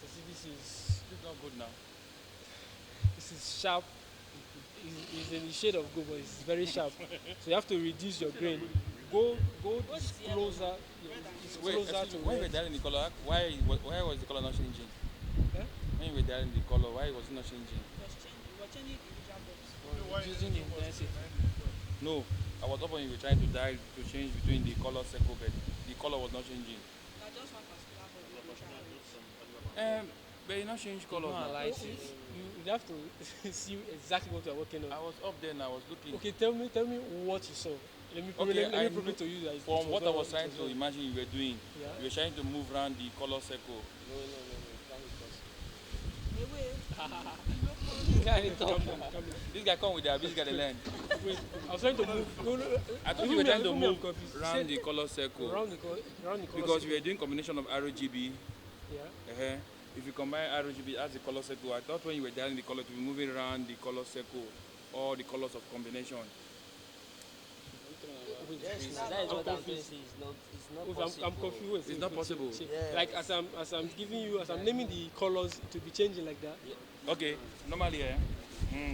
So see, This is not good now. this is sharp. It's in the shade of gold, but it's very sharp. So you have to reduce your grain. Gold is closer. It's Wait, closer to when you were red. dialing the color, why was the color not changing? Eh? When you were dialing the color, why was it not changing? We're changing the visual box. Reducing the intensity. No, I was up when you were trying to dial to change between the color circle, but the color was not changing. Now just one particular body which I use. But you not change colors. No, Now. like you have to see exactly what you're working on. I was up there and I was looking. Okay, tell me what you saw. Let me prove, Okay, let me prove it to you that From what I was trying to imagine you were doing, Yeah. you were trying to move around the color circle. This guy come with the ability to learn. Wait, I was trying to move. No. I thought you were trying to move around the color circle. Around the color Because circle. we were doing combination of RGB. Yeah. If you combine RGB as the color circle, I thought when you were dialing the color to be moving around the color circle, all the colors of combination. Yes, I'm that is what I'm confused. saying. It's not I'm possible. confused. Wait, It's not possible. Yeah. Like as I'm giving you, as I'm naming the colors to be changing like that. Okay, normally,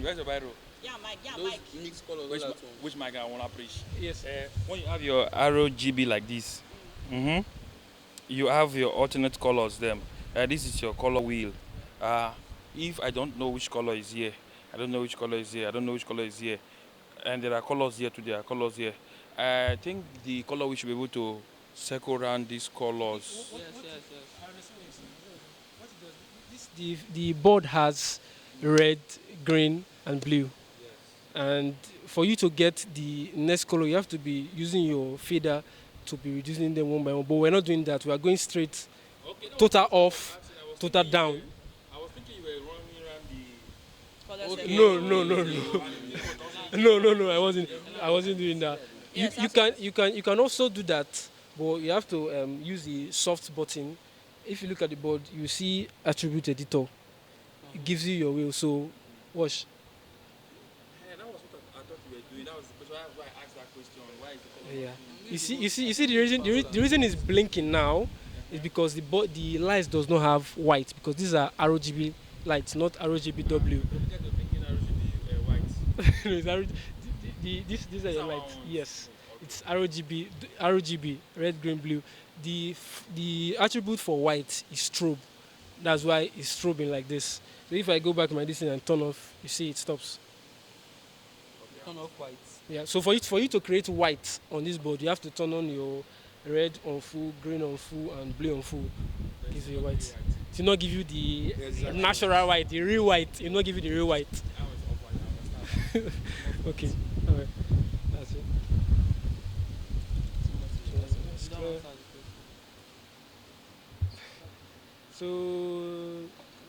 where's the biro? Yeah, Mike. Those mixed colors. Which mic I want to preach? Yes. When you have your RGB like this, you have your alternate colors them. This is your color wheel. If I don't know which color is here, I don't know which color is here, I don't know which color is here, and there are colors here too, there are colors here. I think the color we should be able to circle around these colors. Yes. The board has red, green, and blue. Yes. And for you to get the next color, you have to be using your fader to be reducing them one by one. But we're not doing that. We are going straight, total off, total down. I was thinking you were running around the. No. I wasn't doing that. You can also do that, but you have to use the soft button. If you look at the board, you see attribute editor. It gives you your wheel. So watch. Yeah, that was what I thought you were doing. That was why I asked that question. Why is the color? Yeah. You see the reason it's blinking now is because the lights does not have white, because these are RGB lights, not RGBW. No, it's these are your lights. Yes, it's RGB, red, green, blue. The attribute for white is strobe. That's why it's strobing like this. So if I go back to my distance and turn off, you see it stops. Turn off white. Yeah. So for you to create white on this board, you have to turn on your red on full, green on full, and blue on full. Gives you white. It will not give you the natural white, the real white. It will not give you the real white. Okay. All right. That's it. So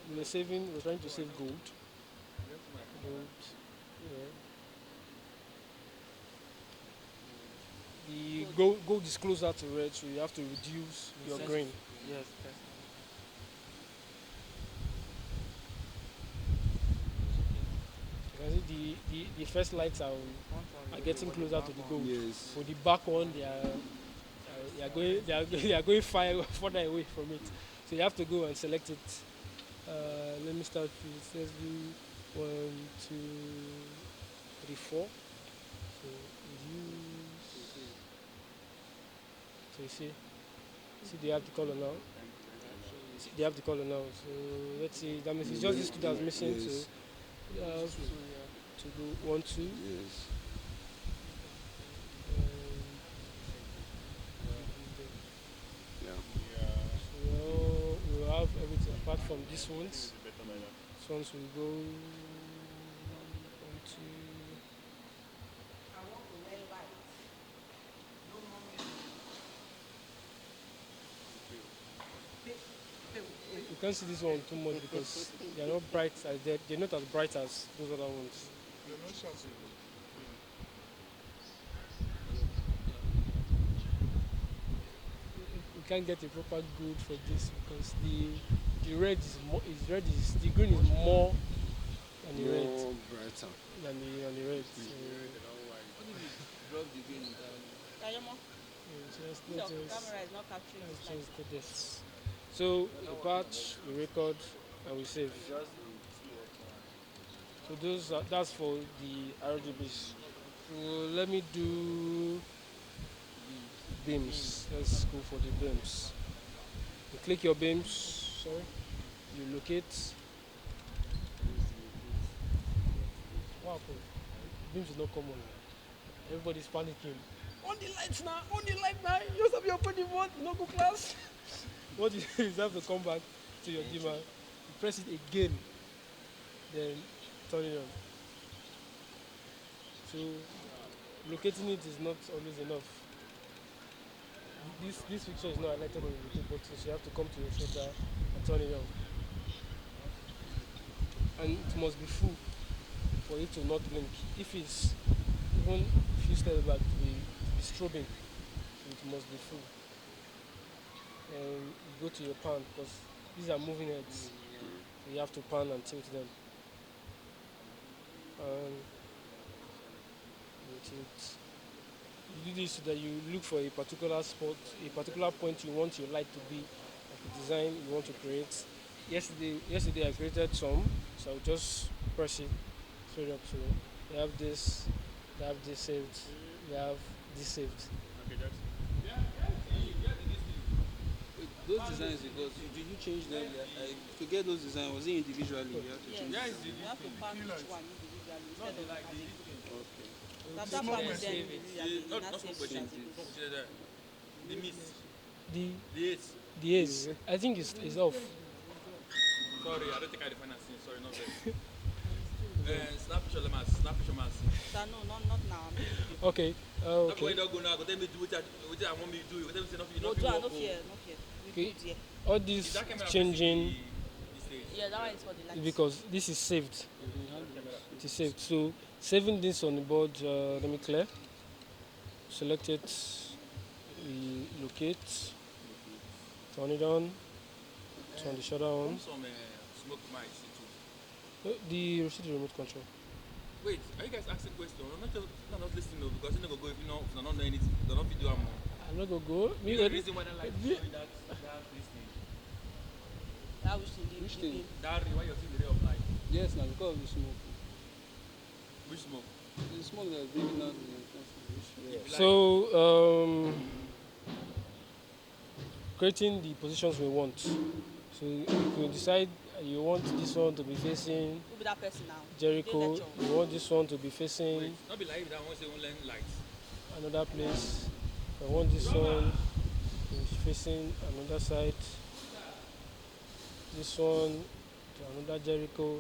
we're trying to save gold. Yeah. The gold is closer to red, so you have to reduce your grain. Yes. You can see the first lights are getting closer to the gold. Yes. For the back one, they are going further away from it. So you have to go and select it. Let me start with, let's do 1, 2, 3, 4. So reduce. So you see they have the color now. They have the color now. So let's see. That means it's just these two that's missing. Yes. So you have to go 1, 2. Yes. So we'll have everything apart from these ones. These ones will go 1, 2. You can't see this one too much because they're not bright as they're not as bright as those other ones. You're not sure. We can't get a proper gold for this because the red is the green is more and the red. more brighter. And the red. So, What if you drop the game entirely? Kayomo, just, your let's just, camera is not capturing let's this light. just do this. So we patch, we record, and we save. Just a 2 or 2 hours. So that's for the RGBs. So let me do beams. Let's go for the beams. You click your beams. Sorry. You locate. What happened? Beams is not common. Everybody's panicking. On the lights now. On the light now. You have your body board. No go class. What you do is have to come back to your dimmer. You press it again. Then turn it on. So locating it is not always enough. This fixture is not highlighted on the locate button, so you have to come to your filter and turn it on. And it must be full for it to not blink. If it's even a few steps back, to be strobing, so it must be full. And you go to your pan because these are moving heads, so you have to pan and tilt them. And you tilt. You do this so that you look for a particular spot, a particular point you want your light to be, like a design you want to create. Yesterday I created some, so I'll just press it straight up. So you have this saved, you have this saved. Wait, those designs, because did you change them? To get those designs, was it individually? You have to change Yes, them? you have to pan each one individually instead of as a group. Okay. After panning them individually, you Not now not save for it as a question. group. The miss. The The ace. the ace, I think it's off. Sorry, I don't think I define as sin. Sorry, not that. Snap picture, snap picture, man. Sir, no, not now. I'm making it. Okay. Not Okay. going to go now. Go tell me do what I want me to do. Go tell me say nothing. No, Nothing do I work, no oh. fear, no fear. We Okay. put here. All Is this that camera changing facing the stage? Yeah, that one is for the lights. because this is saved. It is saved. So saving this on the board. Let me clear. Select it. We locate. Turn it on. Turn the shutter on. Some smoke mics too. The receive the remote control. Wait, are you guys asking questions? I'm not listening though, because you're not gonna go if you don't know anything. They're not video more. I'm not gonna go. Me, The reason why they like the- showing that this thing, That which thing? Which The thing? beam. that ray, why you're seeing the ray of light. Yes, now because of the smoke. Which smoke? The smoke that's bringing out the So creating the positions we want. So you can decide you want this one to be facing Who be that person now? Jericho. They lecture. You want this one to be facing Wait, not be like that one say one lights. another place. I want this one to be facing another side. This one to another Jericho.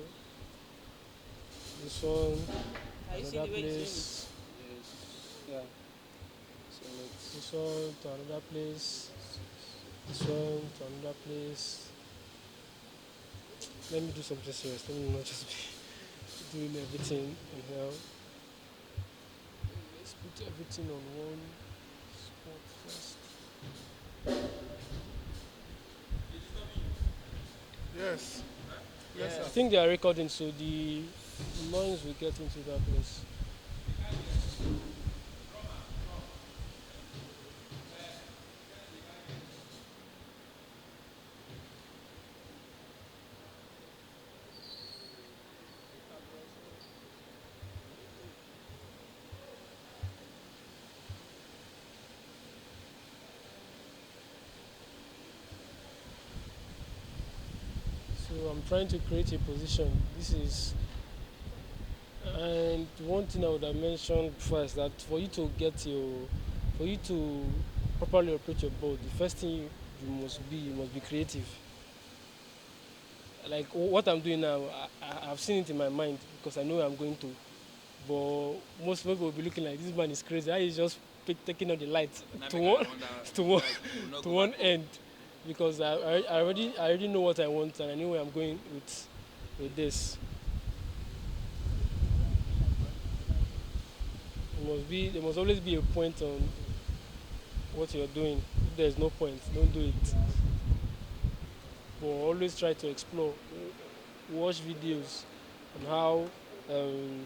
This one Are you seeing another the way he's doing it? place. Yeah. So let's. This one to another place. This one to another place. Let me do something serious. Let me not just be doing everything in here. Let's put everything on one spot first. Yes. Yes, I sir. think they are recording, so the noise will get into that place. So I'm trying to create a position. This is, and one thing I would have mentioned before is that for you to properly operate your board, the first thing you must be creative. Like what I'm doing now, I've seen it in my mind because I know where I'm going to. But most people will be looking like this man is crazy. How he's just taking out the lights to one to one to one end, because I already know what I want and I know where I'm going with this. There must always be a point on what you're doing. If there's no point, don't do it. But always try to explore, watch videos, on how um,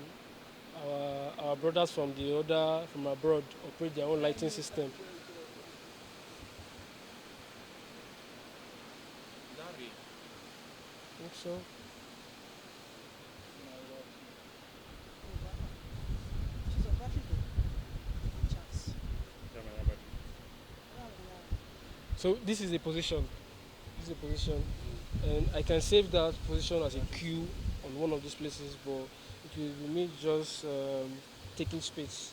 our brothers from abroad operate their own lighting system. I think so. She's on battery though. Chance. So this is a position. This is a position, and I can save that position as a queue on one of these places, but it will be me just taking space,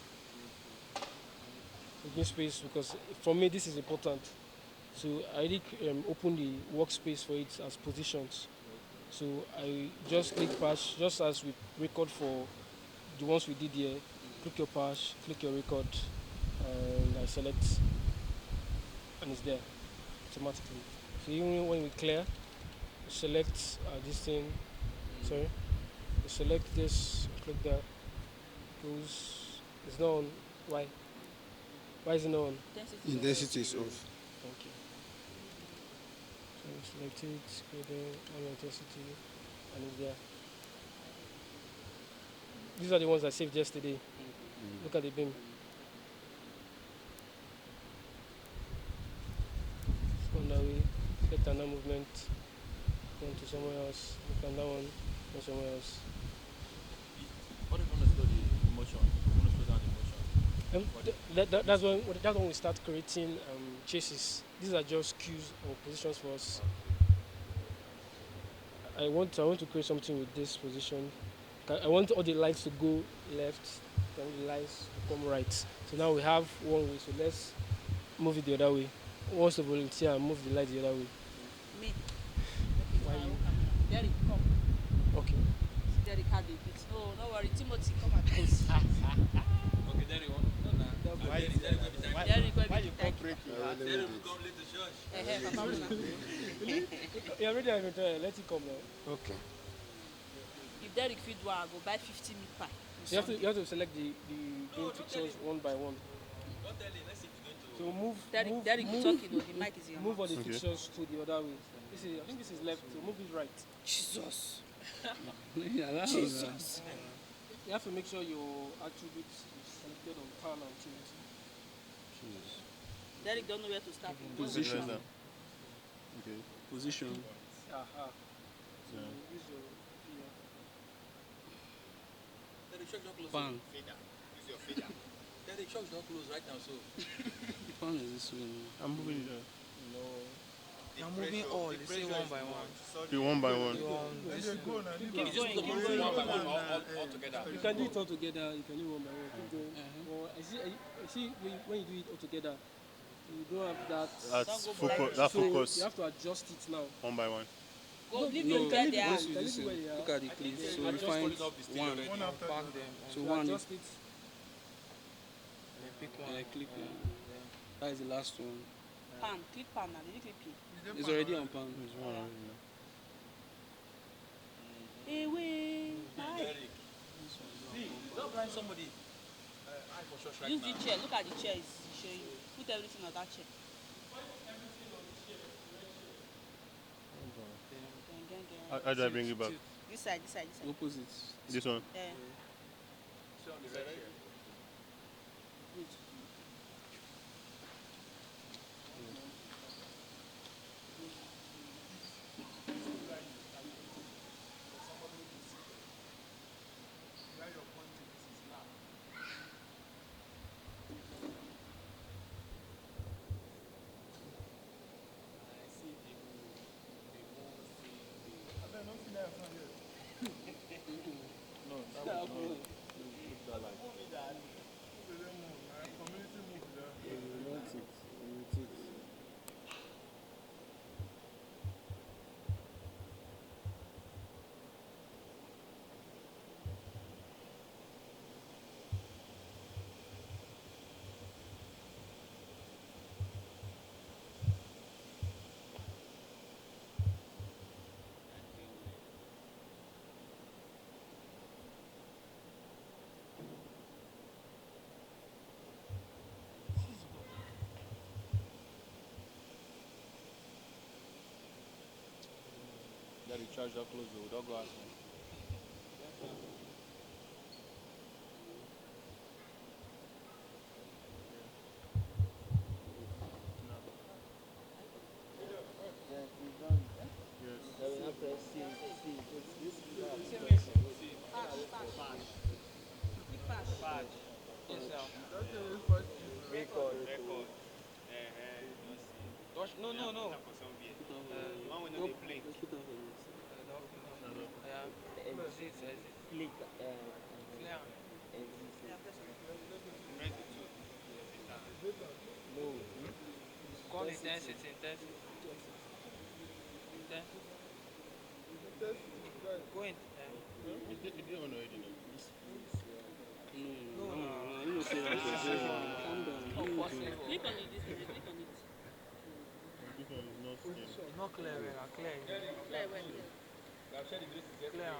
because for me this is important. So I already open the workspace for it as positions. So I just click patch, just as we record for the ones we did here. Click your patch, click your record, and I select, and it's there automatically. So even when we clear, select this thing. Sorry, we select this, click that. Goes. It's not on. Why? Why is it not on? Intensity is off. Thank you. So we select it, go there, on intensity, and it's there. These are the ones I saved yesterday. Look at the beam. It's on that way. Select another movement. Go to somewhere else. Look at that one. Go somewhere else. What if you want to study emotion? You want to slow down emotion? That's when we start creating chases. These are just cues or positions for us. I want to create something with this position. I want all the lights to go left, then the lights to come right. So now we have one way. So let's move it the other way. Who wants to volunteer and move the light the other way? Me. Why Okay, you? Derek, come. Okay. Derek had a bit. No, no worry. Timothy, come and close. Okay, then you want. No, no. Why Then is- you go be time. Derek, Why you come break I your will heart? let Then me you do it. come late to church. Papa Muna. Yeah, already I will tell. Let it come now. Okay. If Derek feed one, I go buy 50 meat pie. So you have to select the game fixtures one by one. Don't tell him. Let's see if you're going to. So move. Derek move, talking, though, the mic is in your move all mouth. the fixtures to the other way. I think this is left. So move it right. Jesus. Jesus. You have to make sure your attributes is selected on pan and tilt. Derek don't know where to start. from. Position. Okay. Position. Aha. So Yeah. use your finger. Then the church don't close. Pan. Then the church don't close right now. So. The pan is this way. I'm moving it. No. You're moving all, you say one by one. You one by one. You want this. It's just to move one by one all together. You can do it all together. You can do one by one. Keep going. Well, I see when you do it all together, you don't have that. That's Don't go blind. focus. That So focus. you have to adjust it now. One by one. Go leave No, them where they this are. is this Can you do where way. they are? Look at the clip. So you just find put it up the stage one. already. Pack them. So You one. adjust it. And then pick one. Click one. That is the last one. Pan, click pan now. Did you click P? It's already on pan. There's one already now. Away. Hi. Derek. See, don't blind somebody. I for church right Use now. the chair. Look at the chair. It's showing you. Put everything on that chair. How do I bring it back? This side, this side, this side. Opposite. This one. Good. That the church don't close. Don't go outside. Record. Touch, no, no, no. Go, let's put on for Yeah. Exit. Click. Clear. No. Call intensity. Go in. No, no, no, you know, say that for calm down. Impossible. Click on it, this is it. Click on it. It's not clear. Well, clear. Clear, well, clear. Clear. Clear.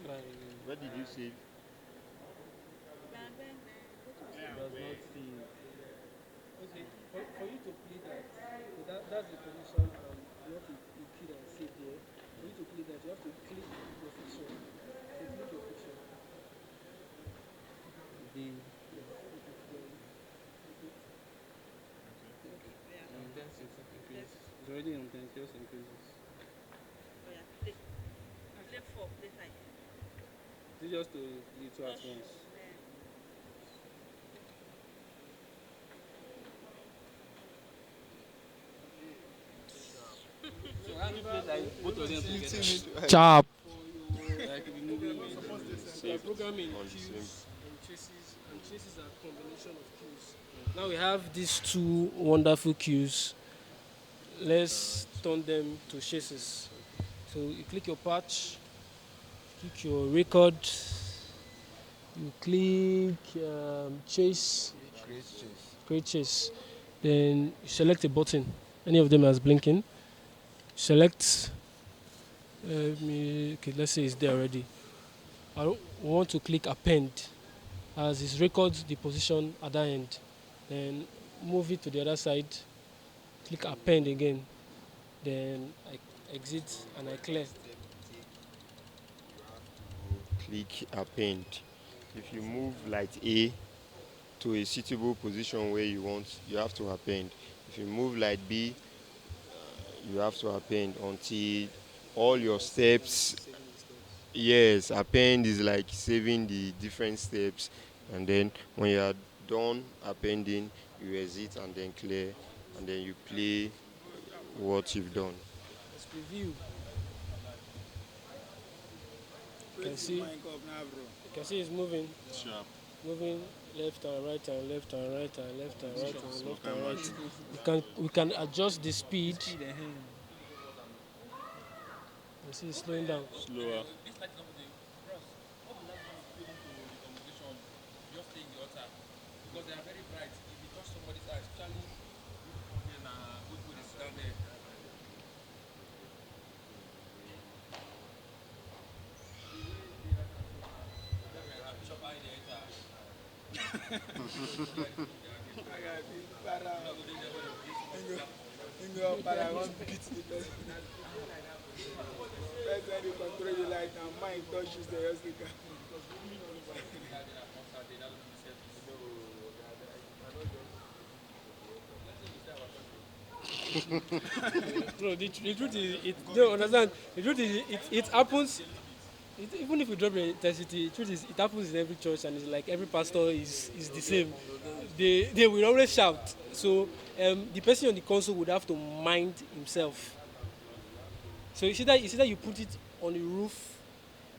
Well. What did you save? Bang, bang, bang. What was It does not see. Okay, for you to play that, so that's the position, you have to key and save there. For you to play that, you have to click your fixture. So click your fixture. Then Intensity. It's already on 10, just increases. Oh, yeah. Play. Play 4, play 5. This is just to do two at once. So how do you play like both of them together? Chop. Like if you moving We are programming on the queues same. and chases are a combination of queues. Now we have these two wonderful queues. Let's turn them to chases. So you click your patch, click your record, you click chase, create chase. Then you select a button. Any of them that's blinking. Select. Okay, let's say it's there already. I don't want to click append as it records the position at that end. Then move it to the other side, click append again. Then I exit and I clear. Click append. If you move light A to a suitable position where you want, you have to append. If you move light B, you have to append until all your steps. Yes, append is like saving the different steps, and then when you are done appending, you exit and then clear, and then you play what you've done. Let's preview. You can see it's moving. Moving left and right and left and right and left and right and left and right. We can adjust the speed. You see it's slowing down. Slower. This light is not the bros. What will that be feeling to the conversation? Just stay in the altar because they are very bright. If you touch somebody's eye, especially when good food is down there. Bishop eye the enter. No, the truth is, it don't understand. The truth is, it happens. Even if you drop the intensity, the truth is, it happens in every church, and it's like every pastor is the same. They will always shout. So the person on the console would have to mind himself. So you see that you put it on the roof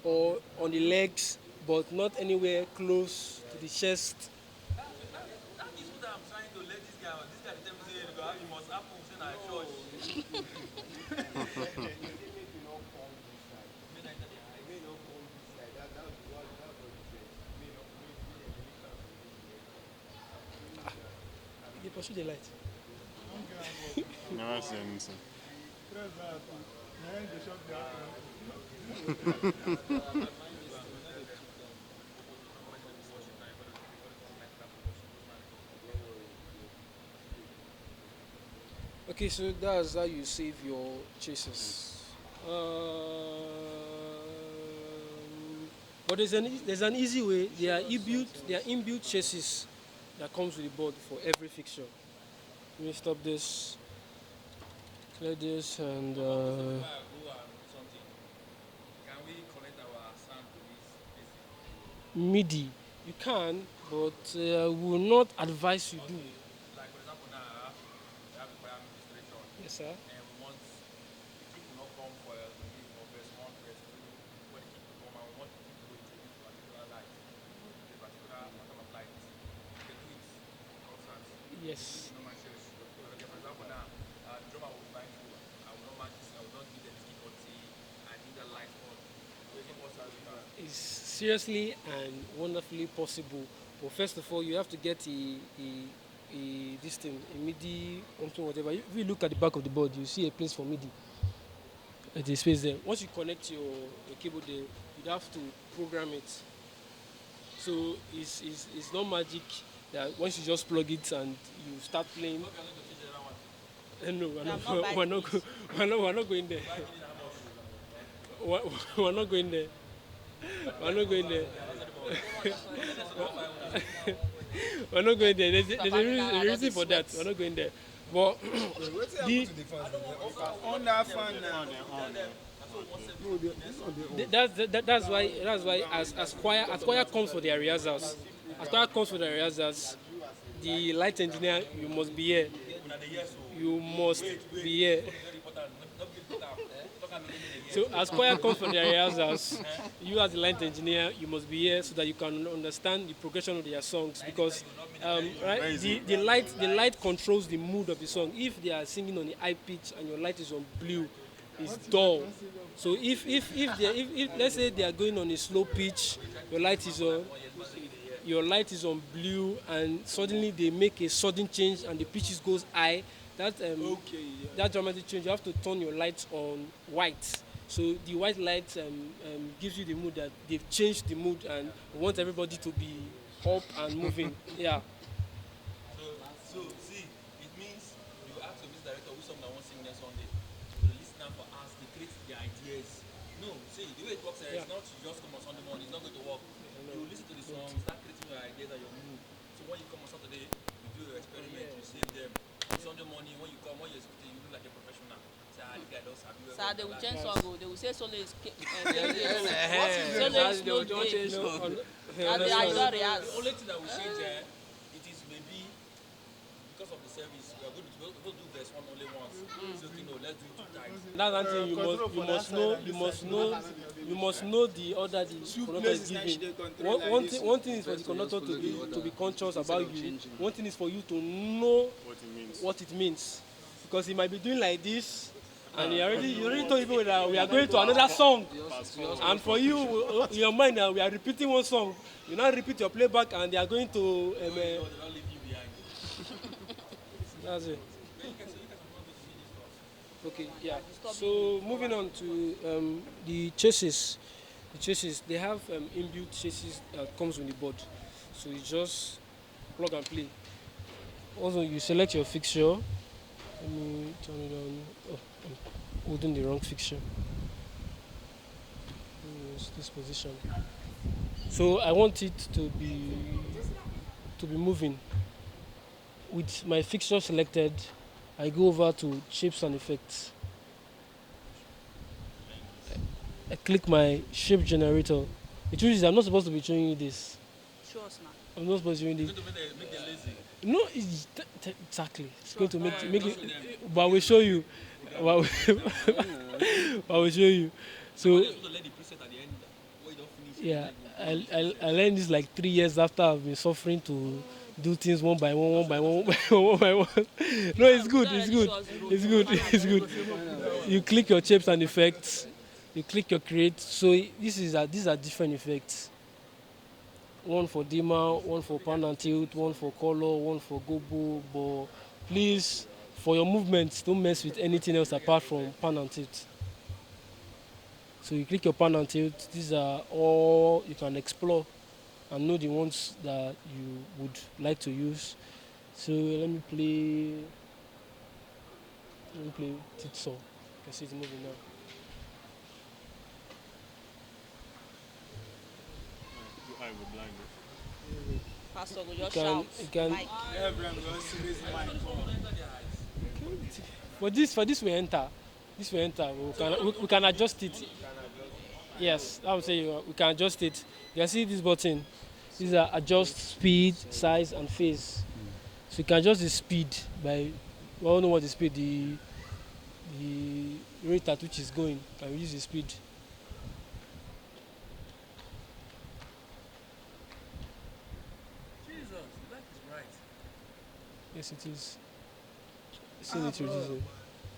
or on the legs, but not anywhere close to the chest. That is what I'm trying to let this guy. This guy tell me say it must happen in our church. They pursue the light. Never say anything. Okay, so that's how you save your chases. But there's an easy way. There are inbuilt chases that comes with the board for every fixture. Let me stop this, clear this, and Go and do something. Can we connect our sound to this? MIDI. You can, but I will not advise you do. Like for example now, I have a choir administration, Yes, sir. and we want the kick will not come for maybe for verse 1, verse 2, when the kick will come, and we want the kick to introduce a particular light, a particular pattern of light. You can do it in concert. Yes. No man shares. Okay, for example now, the drummer will be mindful. I will not match this, I will not give them this kick until I need that light on. So it's possible with that. It's seriously and wonderfully possible. But first of all, you have to get this thing, a MIDI, something whatever. If you look at the back of the board, you see a place for MIDI. At the space there. Once you connect your cable there, you have to program it. So it's not magic that once you just plug it and you start playing. No, we're not, we're not, we're not going there. We're not going there. We're not going there. We're not going there. There's a reason for that. We're not going there. But On that fan now. that's why as choir comes for their rehearsals, the light engineer, you must be here. You must be here. So as choir comes for their rehearsals, you as the light engineer, you must be here so that you can understand the progression of their songs, because right, the light controls the mood of the song. If they are singing on the high pitch and your light is on blue, it's dull. So if let's say they are going on a slow pitch, your light is on blue, and suddenly they make a sudden change and the pitches goes high, that dramatic change, you have to turn your lights on white. So the white light gives you the mood that they've changed the mood and want everybody to be up and moving. Yeah. So see, it means you ask the music director which song I want to sing next Sunday. So the listener for us, they create their ideas. No, see, the way it works is not you just come on Sunday morning, it's not going to work. You listen to the song, start creating your ideas and your mood. So when you come on Saturday, you do your experiment, you save them. Sunday morning, when you come, when you're speaking, you look like a professional. Say, the guy does have you. Sir, they will change song. They will say solo is Solo no change day. song. And they are not The rehearsed. only thing that will change it is maybe because of the service, we are going to do verse 1 only once. So you know, let's do it 2 times. That's one thing you must know the order the conductor is giving. One thing is for the conductor to be conscious about you. One thing is for you to know what it means. Because he might be doing like this, and you already told people that we are going to another song. And for you, in your mind, we are repeating one song. You now repeat your playback, and they are going to. They don't leave you behind. That's it. Okay, yeah. So moving on to the chassis. The chassis, they have inbuilt chassis that comes with the board. So you just plug and play. Also, you select your fixture. Let me turn it on. Oh, I'm holding the wrong fixture. It's this position. So I want it to be moving. With my fixture selected, I go over to shapes and effects. I click my shape generator. The truth is, I'm not supposed to be showing you this. Show us now. I'm not supposed to be showing It's this. going to make them lazy. No, it's exactly. It's going to make it. But I will show you. But I will show you. So You're supposed to let the preset at the end where you don't finish. yeah, I learned this like 3 years after I've been suffering to do things one by one. No, it's good. It's good. You click your shapes and effects. You click your create. So these are different effects. One for dimmer, one for pan and tilt, one for color, one for gobo. But please, for your movements, don't mess with anything else apart from pan and tilt. So you click your pan and tilt. These are all you can explore and know the ones that you would like to use. So let me play tilt saw. You can see it's moving now. Pastor will just You shout. can Mike. for this we enter. We can adjust it. Yes, I would say we can adjust it. You can see this button. These are adjust speed, size, and phase. So you can adjust the speed by, we all know what the speed, the rate at which it's going. Can reduce the speed. Jesus, the light is bright. Yes, it is. See it reducing.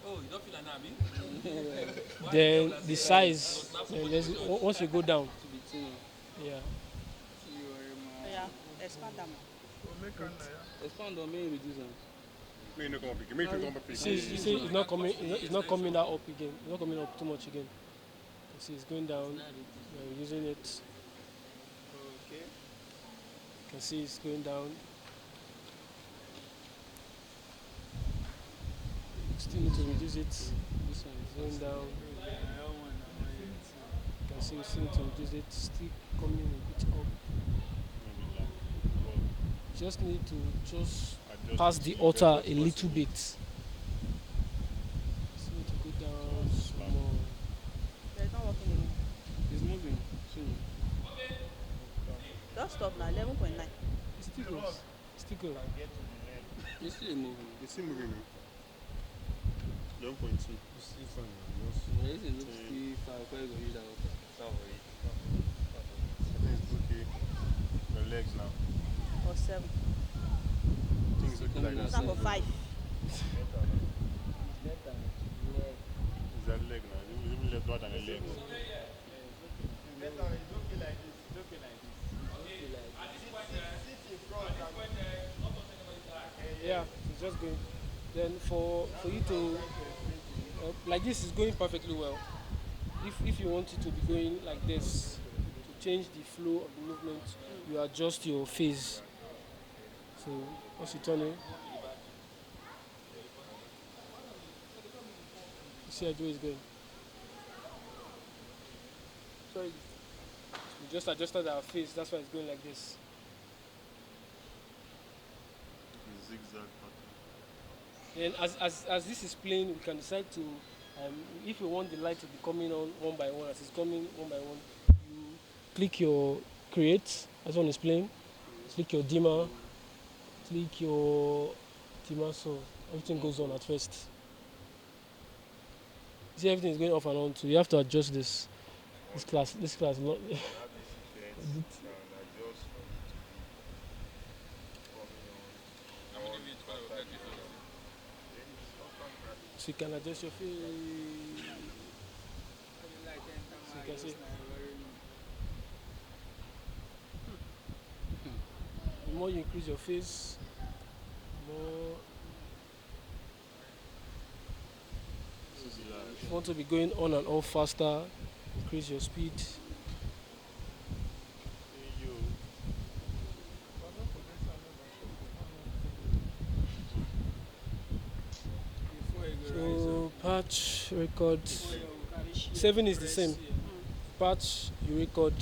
Oh, you don't feel like that, Abi? Then the size. Then once you go down, To be thinner. yeah. Yeah, expand them. Expand on main reduce am. See, you see, it's not coming. It's not coming that up again. It's not coming up too much again. You see, it's going down. We're using it. Okay. You can see it's going down. Still need to reduce it. This one is Going down. You can see we still need to reduce it. Still coming a bit up. Just need to just pass the altar a little bit. Still need to go down some more. It's not working again. It's moving soon. Just stop now. 11.9. It's still good. It's still good. It's still moving. It's still moving now. 11.2. It's still fine. Yeah, it looks still far before you go use that water. Okay. Your legs now. Or 7. Things looking like that. Number 5. Is that leg now? It's even left more than a leg. Yeah, it's just going. Then for you to like this is going perfectly well. If you want it to be going like this, to change the flow of the movement, you adjust your phase. So once you turn it, you see how the way it's going. So we just adjusted our phase. That's why it's going like this. Zigzag And as this is playing, we can decide to, if you want the light to be coming on one by one, as it's coming one by one, you click your create, as one is playing, click your dimmer, click your dimmer, so everything goes on at first. See, everything is going off and on, so you have to adjust this class, not. So you can adjust your face. So you can see. The more you increase your face, the more. If you want to be going on and off faster, increase your speed. So patch, record. 7 is the same. Patch, you record.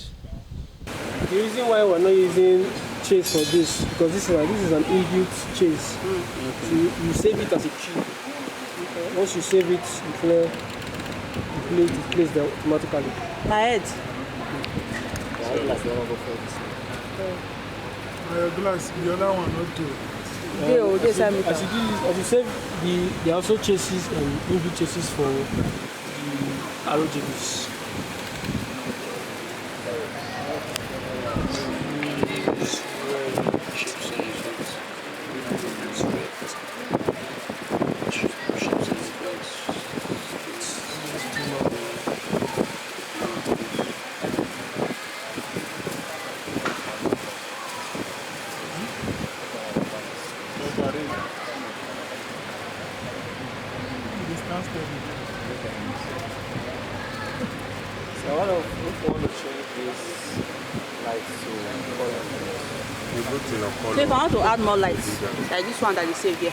The reason why we're not using chase for this, because this is an inbuilt chase. So you save it as a queue. Once you save it, you clear, it plays there automatically. My head. Glass, the other one not too. As you save, they also chases and inbuilt chases for the ROGBs. So I want to change this light to color. You go to your So color. if I want to add more lights, like this one that is saved here.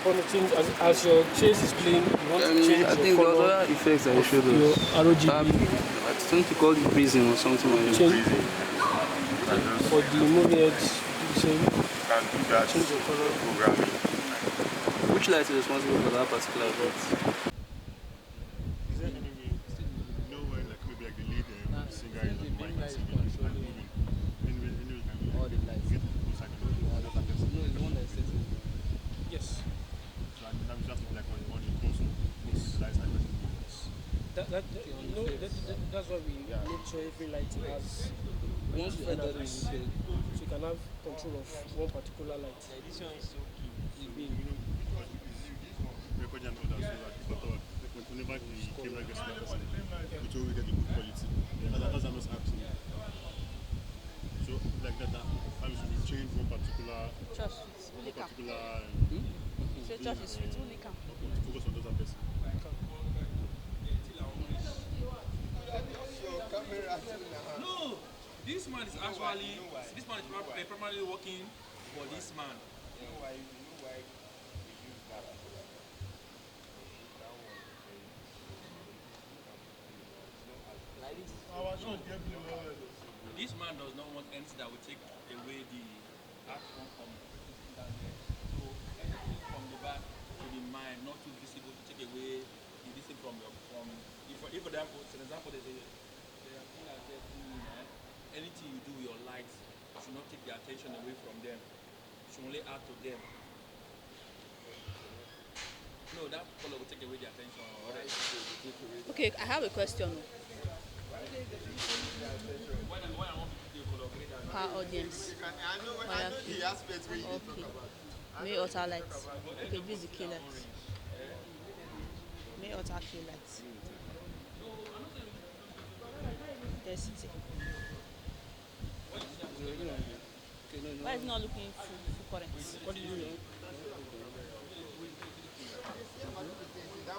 Want to change as your chase is playing, you want to change I your think color, the other effects that you showed your us. ROGB. I think to call it breezing or something like that. Change for the moving edge, the same. can do that Change the color. programming. Which light is responsible for that particular light? Is there any way, you know when like maybe like the lead singer is on mic and singing and moving? Anyway, you can All the lights. get closer to another person. No, it's the one that is setting. Yes. So and that just like on the console, the lights like That's why we make sure every light has Once you enter the so you can have control of one particular light. This one is so key. record and all that, so that it's not all. Like whenever the camera gets to that person, it will get a good quality. As I'm just asking. So like that, how should we change one particular, Church streets. Only can. Say church is street. Only can. focus on the other person. No, this man is actually, this man is primarily working for this man. This man does not want anything that will take away the action from down there. So anything from the back to the mind, not too visible to take away the this thing from your if for example, there's a thing out there anything you do with your lights should not take the attention away from them. Should only add to them. No, that color will take away the attention. Okay, I have a question. Why I want to do color grade and Per audience. Okay. May alter lights. Okay, this is the key lights. May alter key lights. Density. Why is it not looking full current? What do you know?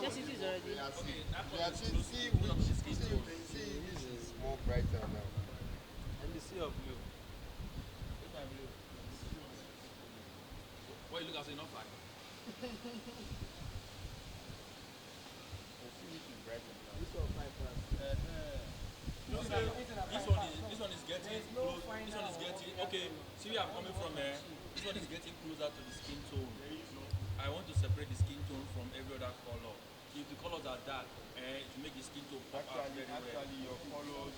Density is already. It's more brighter now. and the sea of blue. Where's my blue? What you look at say not fine. This one is getting close. This one is getting okay. See where I'm coming from here. This one is getting closer to the skin tone. I want to separate the skin tone from every other color. If the colors are dark, to make the skin tone pop out very well. Actually, your colors.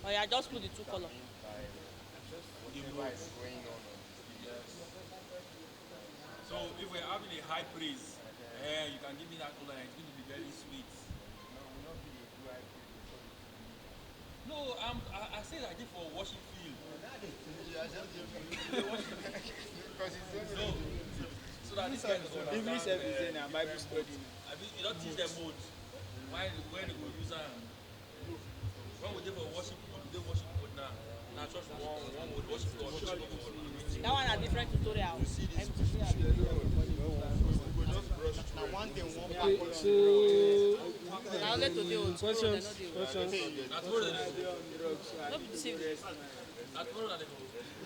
Oh yeah, just put the two colors. Whatever is going on. So if we're having a high praise, you can give me that color and it's going to be very sweet. No, I say I did for worship field. No, so that this guy doesn't understand. English everything and Bible study. I mean, you don't teach them mode. Why, where they go use them? When we did for worship mode, we did worship mode now. Now church one mode, worship God, worship God. That one a different tutorial. Okay, so Now only today will questions. That's more than Not be deceived. that's more than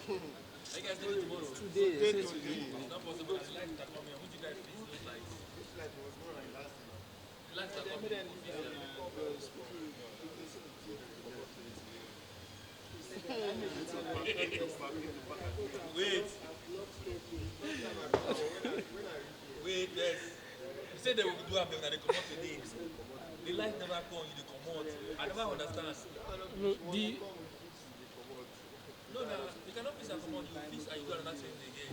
you guys did it tomorrow. Today. It's not possible. The lights that come here, would you guys fix those lights? The lights that come here, would you fix them? Wait. Wait, yes. You said they will do them when they come out today. The light never come, you come out. I never understand. No, the No, you cannot fix and come out, you fix and you do another thing again.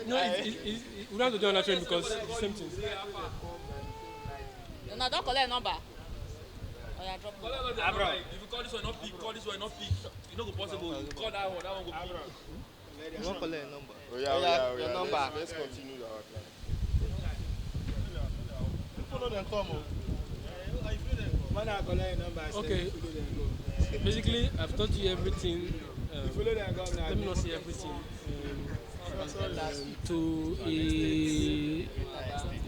no, we don't have to do another trend because it's the same thing. No, don't collect number. Oh yeah, drop number. If you call this one not pick, call this one not pick. It's not possible. You call that one go pick. You won't collect a number. Oh yeah. Your number. Let's continue our class. Follow them, come on. When I collect a number, I say, Okay. follow them, go. Basically, I've taught you everything. Follow them, go now. Let me not say everything. To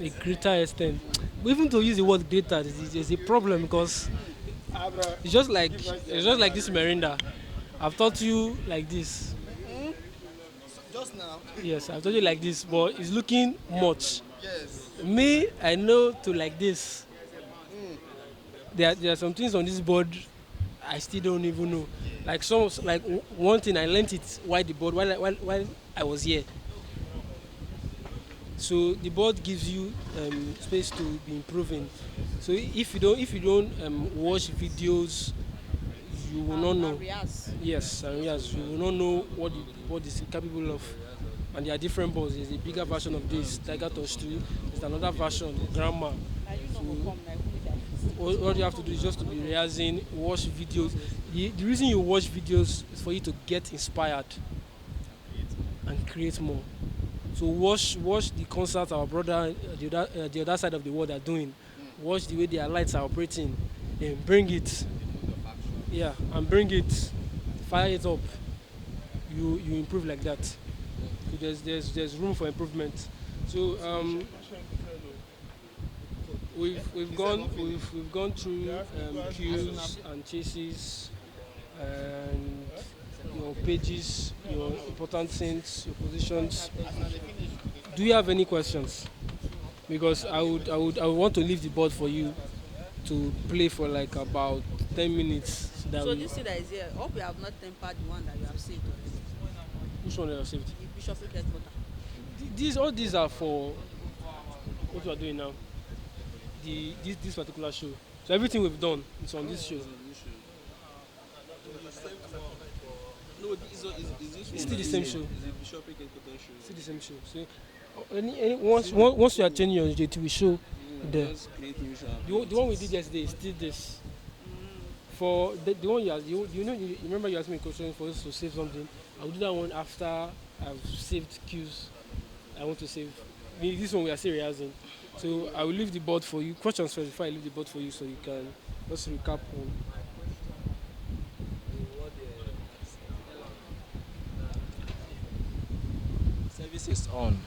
a greater extent. Even to use the word greater is a problem because it's just like this Merinda. I've taught you like this. Just now. Yes, I've taught you like this, but it's looking much. Yes. Me, I know to like this. There are some things on this board I still don't even know. Like one thing I learned it while the board while I was here. So the board gives you space to be improving. So if you don't watch videos, you will not know. Areas. Yes, and yes, you will not know what is capable of. And there are different boards. There's a bigger version of this, Tiger Touch 2. There's another version, Grandma. And you know go come like who is All you have to do is just to be rehearsing, watch videos. The reason you watch videos is for you to get inspired and create more. So watch the concerts our brother the other side of the world are doing. Watch the way their lights are operating, and bring it. Yeah, and bring it, fire it up. You improve like that. So there's room for improvement. So we've gone through cues and chases and your pages, your important things, your positions. Do you have any questions? Because I would want to leave the board for you to play for like about 10 minutes. So this thing that is here, hope you have not tempered the one that you have saved already. Which one you have saved? The bishopric headquarter. All these are for what we are doing now. This particular show. So everything we've done is on this show. No, is this It's still the same show. Is it Bishopric Headquarters show? Still the same show. So once you are changing your JTV show, there. Just create new show. The one we did yesterday is still this. For the one you remember you asked me a question for us to save something. I'll do that one after I've saved cues. I want to save. This one we are still rehearsing. So I will leave the board for you. Questions first before I leave the board for you, so you can just recap on. Service is on.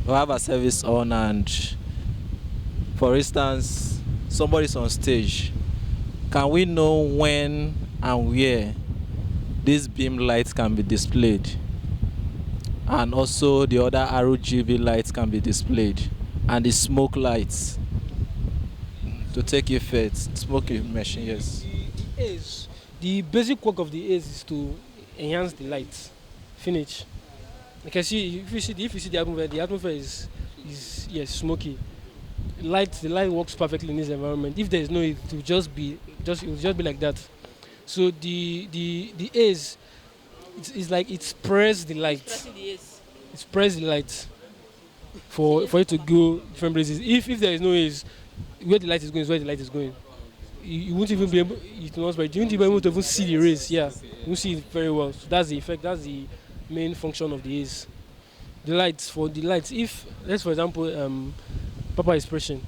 We have a service on, and for instance, somebody's on stage. Can we know when and where these beam lights can be displayed? And also the other RGB lights can be displayed, and the smoke lights to take effect. Smoke machine, yes. The basic work of the A's is to enhance the light. Finish. Like I see, if you see the atmosphere is yes smoky. The light works perfectly in this environment. If there is no, it will just be like that. So the A's, it's like it spreads the light. Pressing the A's. It spreads the light for it to go different places. If there is no A's, where the light is going is where the light is going. You won't even be able. You won't even be able to even see the rays. Yeah, you won't see it very well. So that's the effect. That's the main function of the A's. The lights, if let's for example Papa is pressing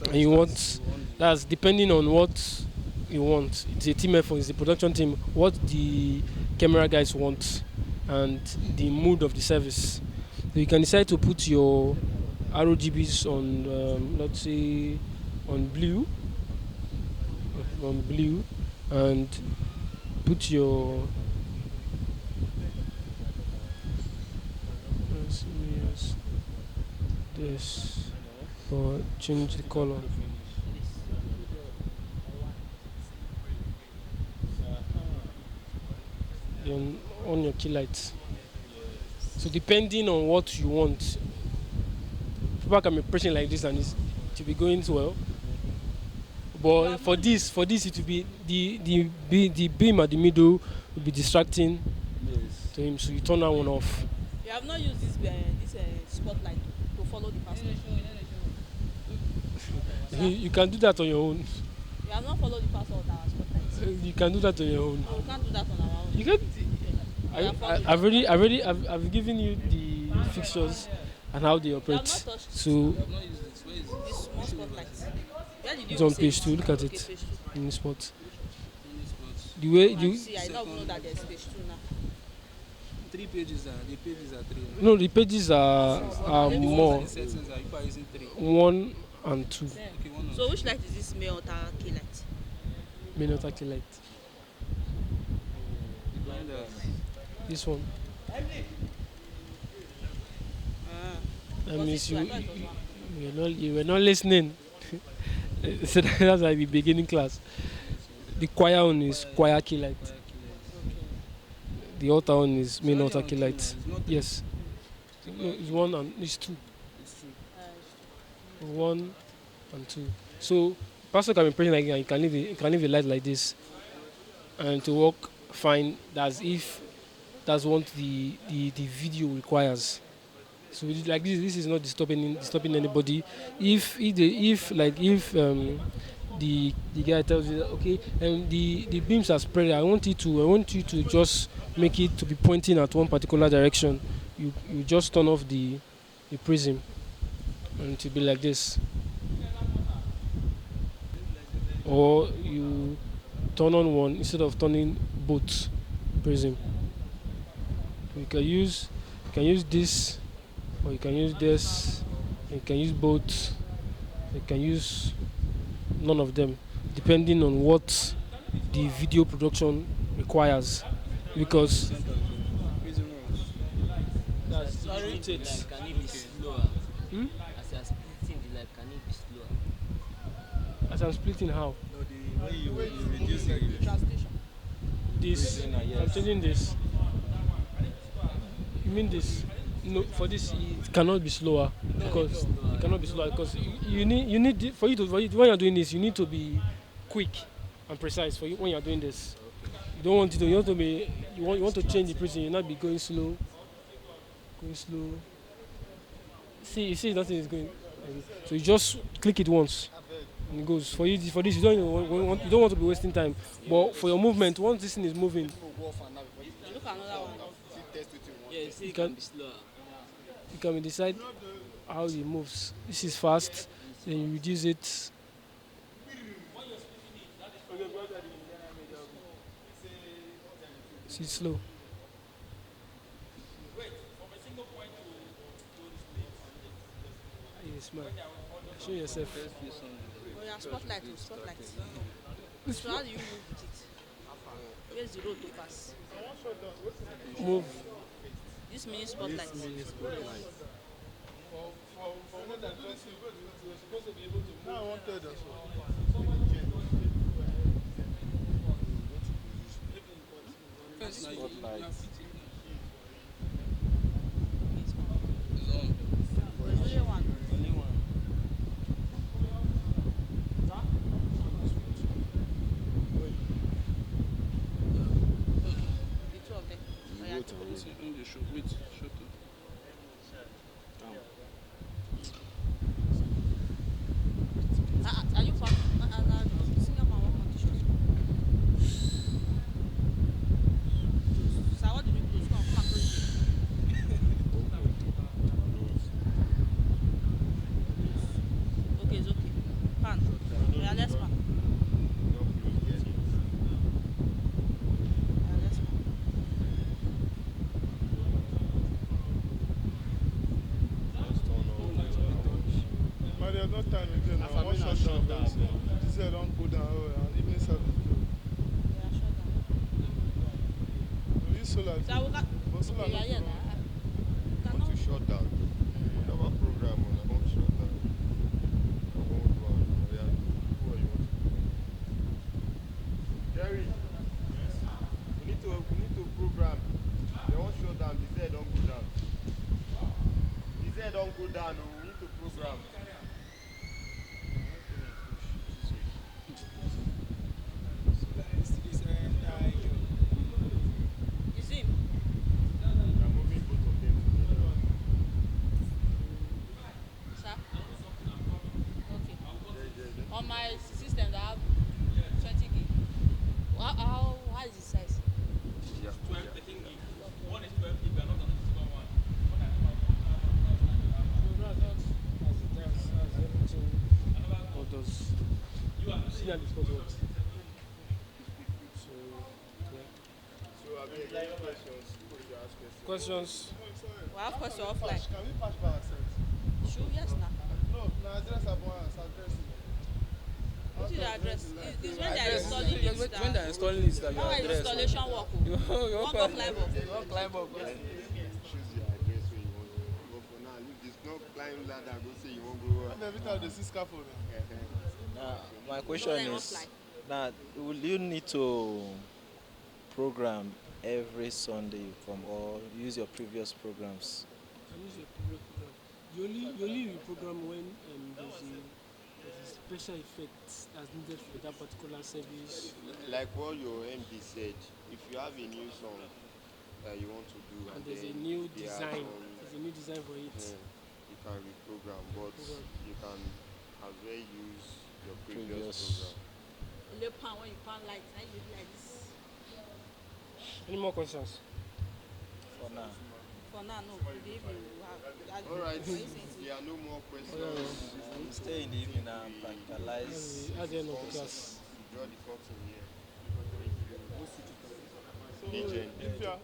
and you want, that's depending on what you want. It's a team effort, it's the production team, what the camera guys want and the mood of the service. So you can decide to put your ROGBs on let's say on blue and put your this or change the color. Then on your key lights. So depending on what you want, people can be pressing like this and it will be going well. But for this it will be the beam at the middle will be distracting to him. So you turn that one off. You have not used this spotlight to follow the pastor. You can do that on your own. You have not followed the pastor with our spotlight. You can do that on your own. No, we can't do that on our own. You can. I've given you the fixtures and how they operate. So This small spotlight. Where did you it's on say page it? 2. Look at Okay, it page 2. in the spot. The way you See, I don't know that there's page 2 now. 3 pages are the pages are 3. no, the pages are more The settings are you are using 3. 1 and 2. Okay, 1 and So which light is this main altar key light? May not actually light. the blinders. This one. That Was means it two? I thought it was one. you were not listening. So that's like the beginning class. The choir one is choir key light. Choir killers. The altar one is main It's altar only key on two now, light. it's not three. Yes. No, it's one and it's two. It's true. One and two. So pastor can be praying like that. You can leave a light like this and to work fine. That's if that's what the video requires. So like this is not disturbing anybody. If the guy tells you that, okay, the beams are spread. I want you to just make it to be pointing at one particular direction. You just turn off the prism and to be like this, or you turn on one instead of turning both prism. You can use this, or you can use this. You can use both. You can use none of them, depending on what the video production requires. Because Reason wrong. that's Sorry? it. Like, can it be slower? Hmm? As you are splitting the light, can it be slower? As I'm splitting how? No, the way you reduce it. Translation. This. I'm changing this. You mean this? No, for this it cannot be slower because it cannot be slower because you need for you to when you're doing this you need to be quick and precise for you when you're doing this. You don't want it to you want to be you want to change the prism. You not be going slow. See, you see nothing is going. So you just click it once and it goes. For this you don't want to be wasting time. But for your movement, once this thing is moving, Look at another one. Yeah, you say You it can- can be slower. you can decide how it moves. This is fast, then you reduce it. See, it's slow. Yes, man. Show yourself. Oh, yeah, spotlight. Spotlight. So how do you move with it? Where's the road to pass? Move. This mini spotlight. First, now you Spotlight. have fitting. It's on. It's on. There's only one. Only one. The two of them. Oh, yeah. See, on the show. Wait, shut up. Are you part? Singer man work on the show. Sir, what did you close? Come and close it. Okay, it's okay. Pan. Yeah, let's pan. Yeah, let's pan. Maria, no time again. I want shut down. This year don't go down. And evening service. Yeah, shut down. We use solar. So we got. But solar Okay, yeah, no yeah. go down. Cannot. Want to shut down. Whatever program on, I want to shut down. I won't go on. Yeah, do what you want to do. Jerry, we need to program. They won't shut down. The Z don't go down. The Z don't go down. Oh, we need to program. Is him? We are moving both of them together. Sir? Okay. On my system, I have 20 gig. How is the size? Yeah. 12, 13 gig. One is 12 gig, we are not going to use one. That's everything. What does see how this works? So, yeah. So, I mean, any questions? Before you ask questions. Questions? We have question offline. Can we patch by ourselves? Sure, yes, now. No, address at once. Address. What is the address? It's when they are installing When this. they're installing this, that How is address. installation work? You One go climb up. You want climb up. Choose your address where you want to go for now. Leave this, no climb ladder, go say you won't go. And every time they see scaffold. My question Online, is, offline. Now, will you need to program every Sunday from or use your previous programs? Can use your previous program. You only reprogram when there's a special effect that's needed for that particular service, Like what your MD said, if you have a new song that you want to do, and and there's a then new there are design. some, There's a new design for it. you can reprogram, but Program. you can as well use your previous Previous. program. Only pan when you pan light, now you do like this. Any more questions? For now. For now, no. In the evening, we will have. All right, Are you if saying to there are no more Yeah, questions, Stay in the evening and practicalize. At the end of the come class. to draw the curtain here. Thank you. Legend. If you are